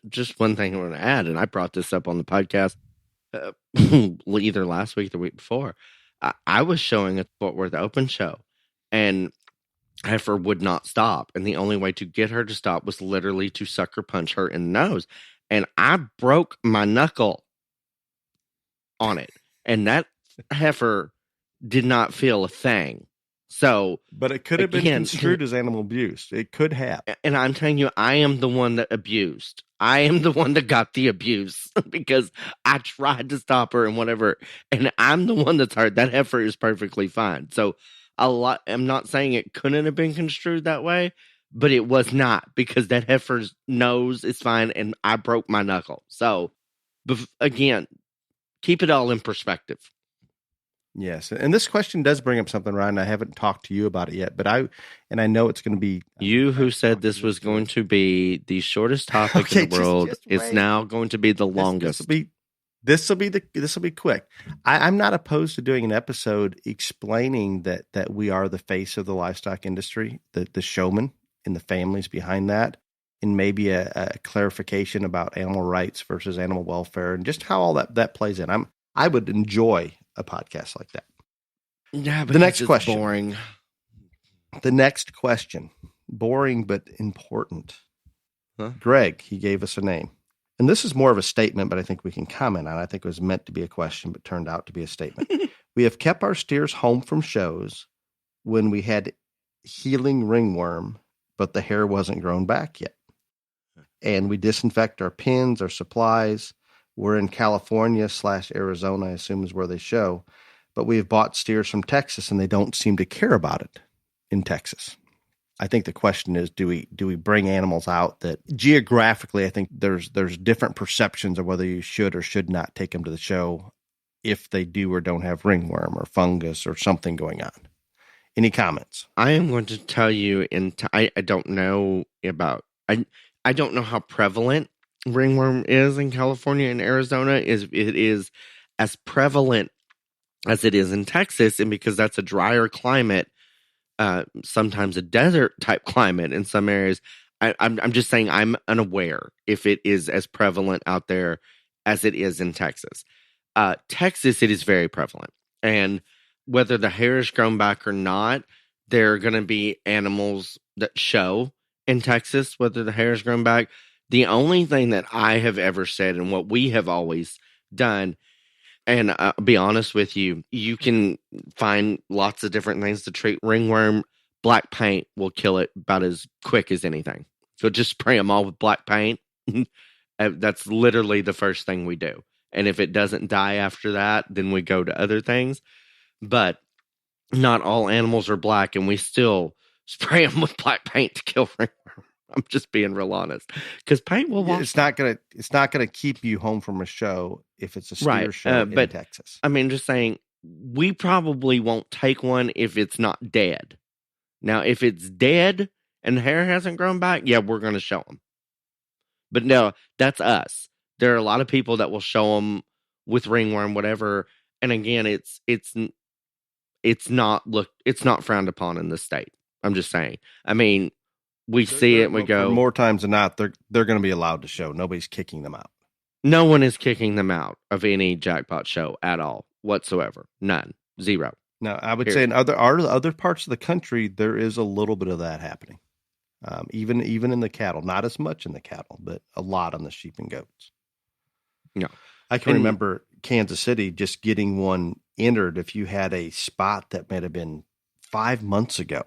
just one thing I want to add, and I brought this up on the podcast either last week or the week before. I was showing a Fort Worth Open show, and heifer would not stop, and the only way to get her to stop was literally to sucker punch her in the nose, and I broke my knuckle on it, and that heifer did not feel a thing. So, but it could have been construed as animal abuse. It could have. And I'm telling you, I am the one that abused. I am the one that got the abuse because I tried to stop her and whatever. And I'm the one that's hurt. That heifer is perfectly fine. So I'm not saying it couldn't have been construed that way, but it was not, because that heifer's nose is fine and I broke my knuckle. So again, keep it all in perspective. Yes, and this question does bring up something, Ryan. I haven't talked to you about it yet, but I know it's going to be you who said this was going to be the shortest topic in the world. It's now going to be the longest. This will be quick. I'm not opposed to doing an episode explaining that we are the face of the livestock industry, the showman and the families behind that, and maybe a clarification about animal rights versus animal welfare and just how all that plays in. I would enjoy a podcast like that. Yeah, but the next question. Boring. The next question. Boring but important. Huh? Greg, he gave us a name. And this is more of a statement, but I think we can comment on it. I think it was meant to be a question, but turned out to be a statement. We have kept our steers home from shows when we had healing ringworm, but the hair wasn't grown back yet. And we disinfect our pins, our supplies. We're in California / Arizona, I assume is where they show. But we have bought steers from Texas, and they don't seem to care about it in Texas. I think the question is, do we bring animals out that geographically, I think there's different perceptions of whether you should or should not take them to the show if they do or don't have ringworm or fungus or something going on. Any comments? I am going to tell you, I don't know about, I don't know how prevalent ringworm is in California and Arizona. It is as prevalent as it is in Texas, and because that's a drier climate, sometimes a desert type climate in some areas. I'm just saying I'm unaware if it is as prevalent out there as it is in Texas. Texas, it is very prevalent, and whether the hair is grown back or not, there are going to be animals that show in Texas whether the hair is grown back. The only thing that I have ever said and what we have always done, and I'll be honest with you, you can find lots of different things to treat ringworm. Black paint will kill it about as quick as anything. So just spray them all with black paint. That's literally the first thing we do. And if it doesn't die after that, then we go to other things. But not all animals are black, and we still spray them with black paint to kill ringworm. I'm just being real honest, because paint will wash. It's not gonna keep you home from a show if it's a steer show in Texas. I mean, just saying, we probably won't take one if it's not dead. Now, if it's dead and the hair hasn't grown back, yeah, we're going to show them. But no, that's us. There are a lot of people that will show them with ringworm, whatever. And again, it's not frowned upon in the state. I'm just saying. I mean, we see it and we go, more times than not, they're going to be allowed to show. Nobody's kicking them out. No one is kicking them out of any jackpot show at all whatsoever. None. Zero. Now, I would say in other parts of the country, there is a little bit of that happening. Even in the cattle, not as much in the cattle, but a lot on the sheep and goats. No, I can remember Kansas City just getting one entered. If you had a spot that might have been 5 months ago,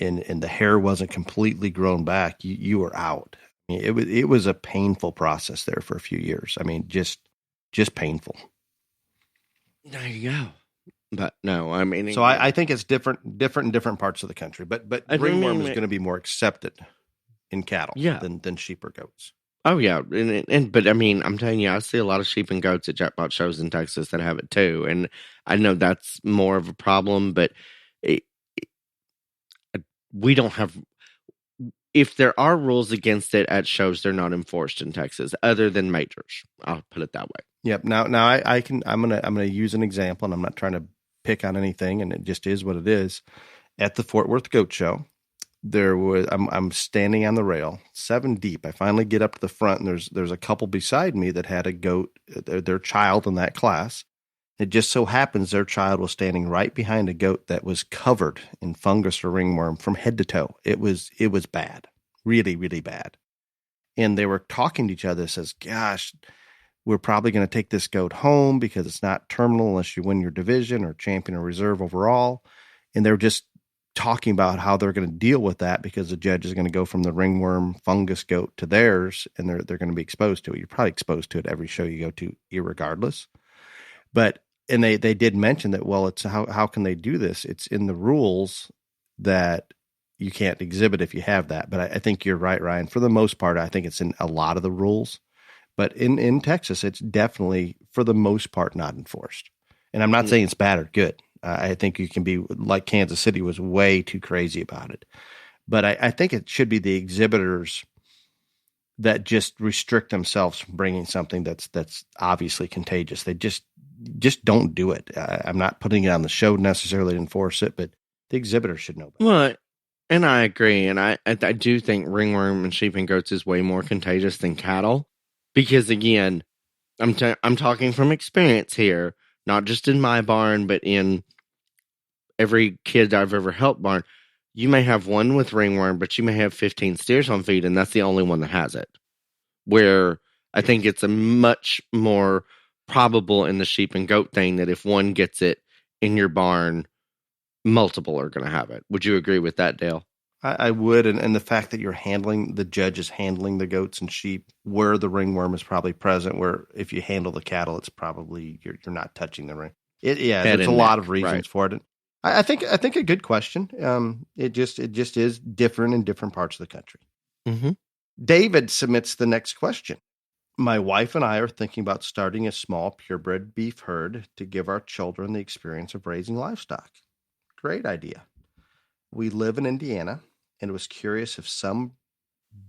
and the hair wasn't completely grown back, you were out. I mean, it was a painful process there for a few years. I mean, just painful. There you go. But no, I mean, so I think it's different in different parts of the country. But ringworm is going to be more accepted in cattle than sheep or goats. Oh yeah, but I mean, I'm telling you, I see a lot of sheep and goats at jackpot shows in Texas that have it too, and I know that's more of a problem. But we don't have. If there are rules against it at shows, they're not enforced in Texas, other than majors. I'll put it that way. Yep. Now I'm gonna use an example, and I'm not trying to pick on anything, and it just is what it is. At the Fort Worth Goat Show, I'm standing on the rail, 7 deep. I finally get up to the front, and there's a couple beside me that had a goat, their child in that class. It just so happens their child was standing right behind a goat that was covered in fungus or ringworm from head to toe. It was bad, really, really bad. And they were talking to each other, says, gosh, we're probably going to take this goat home because it's not terminal unless you win your division or champion or reserve overall. And they're just talking about how they're going to deal with that because the judge is going to go from the ringworm fungus goat to theirs, and they're going to be exposed to it. You're probably exposed to it every show you go to, irregardless. But and they did mention that, well, it's how can they do this? It's in the rules that you can't exhibit if you have that. But I think you're right, Ryan. For the most part, I think it's in a lot of the rules. But in Texas, it's definitely, for the most part, not enforced. And I'm not saying it's bad or good. I think you can be, like Kansas City was way too crazy about it. But I think it should be the exhibitors that just restrict themselves from bringing something that's obviously contagious. They just don't do it. I'm not putting it on the show necessarily to enforce it, but the exhibitor should know better. Well, and I agree. And I do think ringworm in sheep and goats is way more contagious than cattle. Because again, I'm talking from experience here, not just in my barn, but in every kid I've ever helped barn. You may have one with ringworm, but you may have 15 steers on feed, and that's the only one that has it. Where I think it's a much more probable in the sheep and goat thing that if one gets it in your barn, multiple are going to have it. Would you agree with that, Dale? I would, and the fact that the judge is handling the goats and sheep where the ringworm is probably present, where if you handle the cattle, it's probably you're not touching the ring. There's a lot of reasons for it. I think a good question. It just is different in different parts of the country. Mm-hmm. David submits the next question. My wife and I are thinking about starting a small purebred beef herd to give our children the experience of raising livestock. Great idea. we live in Indiana and was curious if some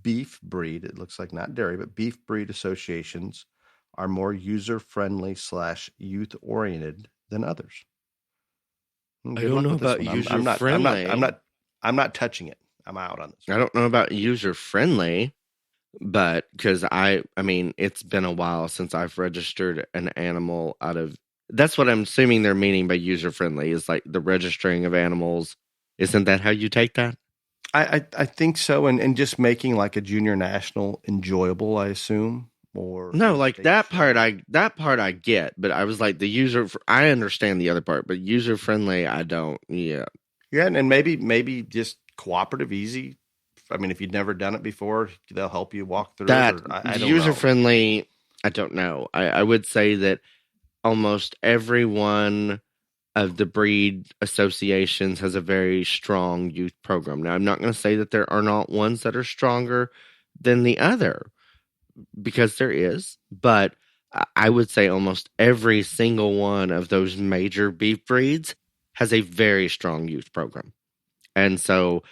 beef breed, it looks like not dairy, but beef breed associations are more user-friendly / youth-oriented than others. I don't know about user-friendly. I'm not touching it. I'm out on this. I don't know about user-friendly, but because I mean, it's been a while since I've registered an animal out of. That's what I'm assuming they're meaning by user-friendly is like the registering of animals. Isn't that how you take that? I think so, and just making like a junior national enjoyable, I assume. Or no, like that part I get, but I was like the user. I understand the other part, but user friendly, I don't. Yeah, and maybe just cooperative, easy. I mean, if you've never done it before, they'll help you walk through that. it. I don't user know. Friendly, I don't know. I would say that almost every one of the breed associations has a very strong youth program. Now, I'm not going to say that there are not ones that are stronger than the other, because there is, but I would say almost every single one of those major beef breeds has a very strong youth program. And so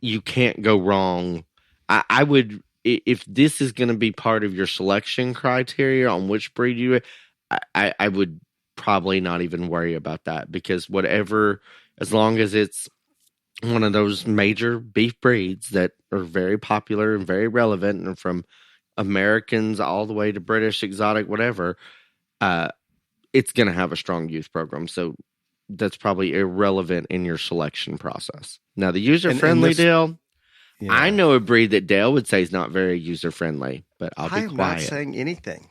you can't go wrong. I would, if this is going to be part of your selection criteria on which breed you, I would probably not even worry about that, because whatever, as long as it's one of those major beef breeds that are very popular and very relevant, and from Americans all the way to British, exotic, whatever, it's going to have a strong youth program. So that's probably irrelevant in your selection process. Now, the user-friendly deal, yeah. I know a breed that Dale would say is not very user-friendly, but I'll be quiet. I'm not saying anything.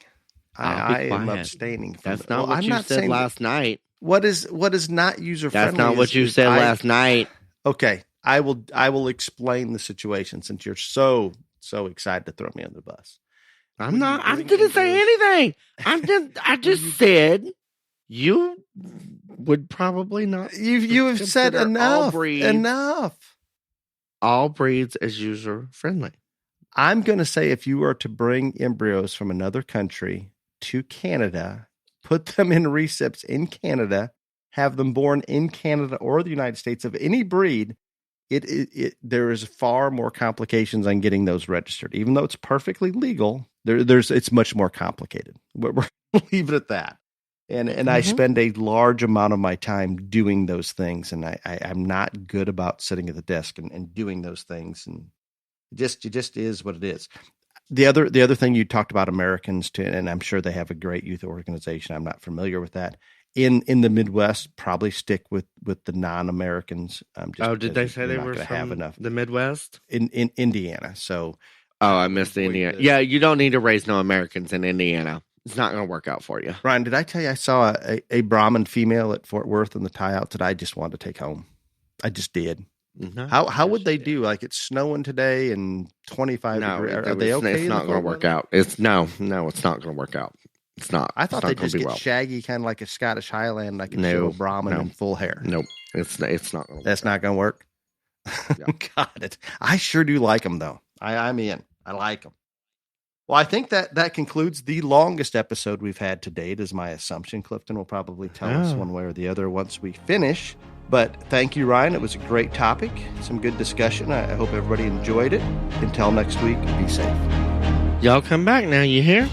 I am abstaining. That's not what you said last night. What is not user-friendly? That's not what you said last night. Okay, I will explain the situation since you're so excited to throw me on the bus. I'm not. I didn't say anything. I just said you would probably not. You have said enough. Enough. All breeds as user friendly. I'm going to say if you were to bring embryos from another country to Canada, put them in recips in Canada, have them born in Canada or the United States of any breed, there is far more complications on getting those registered. Even though it's perfectly legal, it's much more complicated. We're leave it at that. And I spend a large amount of my time doing those things, and I'm not good about sitting at the desk and doing those things. And it just is what it is. The other thing you talked about Americans too, and I'm sure they have a great youth organization. I'm not familiar with that. In the Midwest, probably stick with the non-Americans. Did they say they were from the Midwest? In Indiana. So, I missed the Indiana. Yeah, you don't need to raise no Americans in Indiana. It's not going to work out for you. Ryan, did I tell you I saw a Brahmin female at Fort Worth in the tie-out that I just wanted to take home? I just did. Mm-hmm. How would they do? Like, it's snowing today and 25 degrees. Are they okay? It's not going to work out. It's no, it's not going to work out. It's not. I thought they'd just get shaggy, kind of like a Scottish Highland, like a show Brahmin in full hair. Nope, it's not going to. That's not going to work. Yeah. Got it. I sure do like them, though. I'm in. I like them. Well, I think that concludes the longest episode we've had to date, is my assumption. Clifton will probably tell us one way or the other once we finish. But thank you, Ryan. It was a great topic, some good discussion. I hope everybody enjoyed it. Until next week, be safe. Y'all come back now, you hear?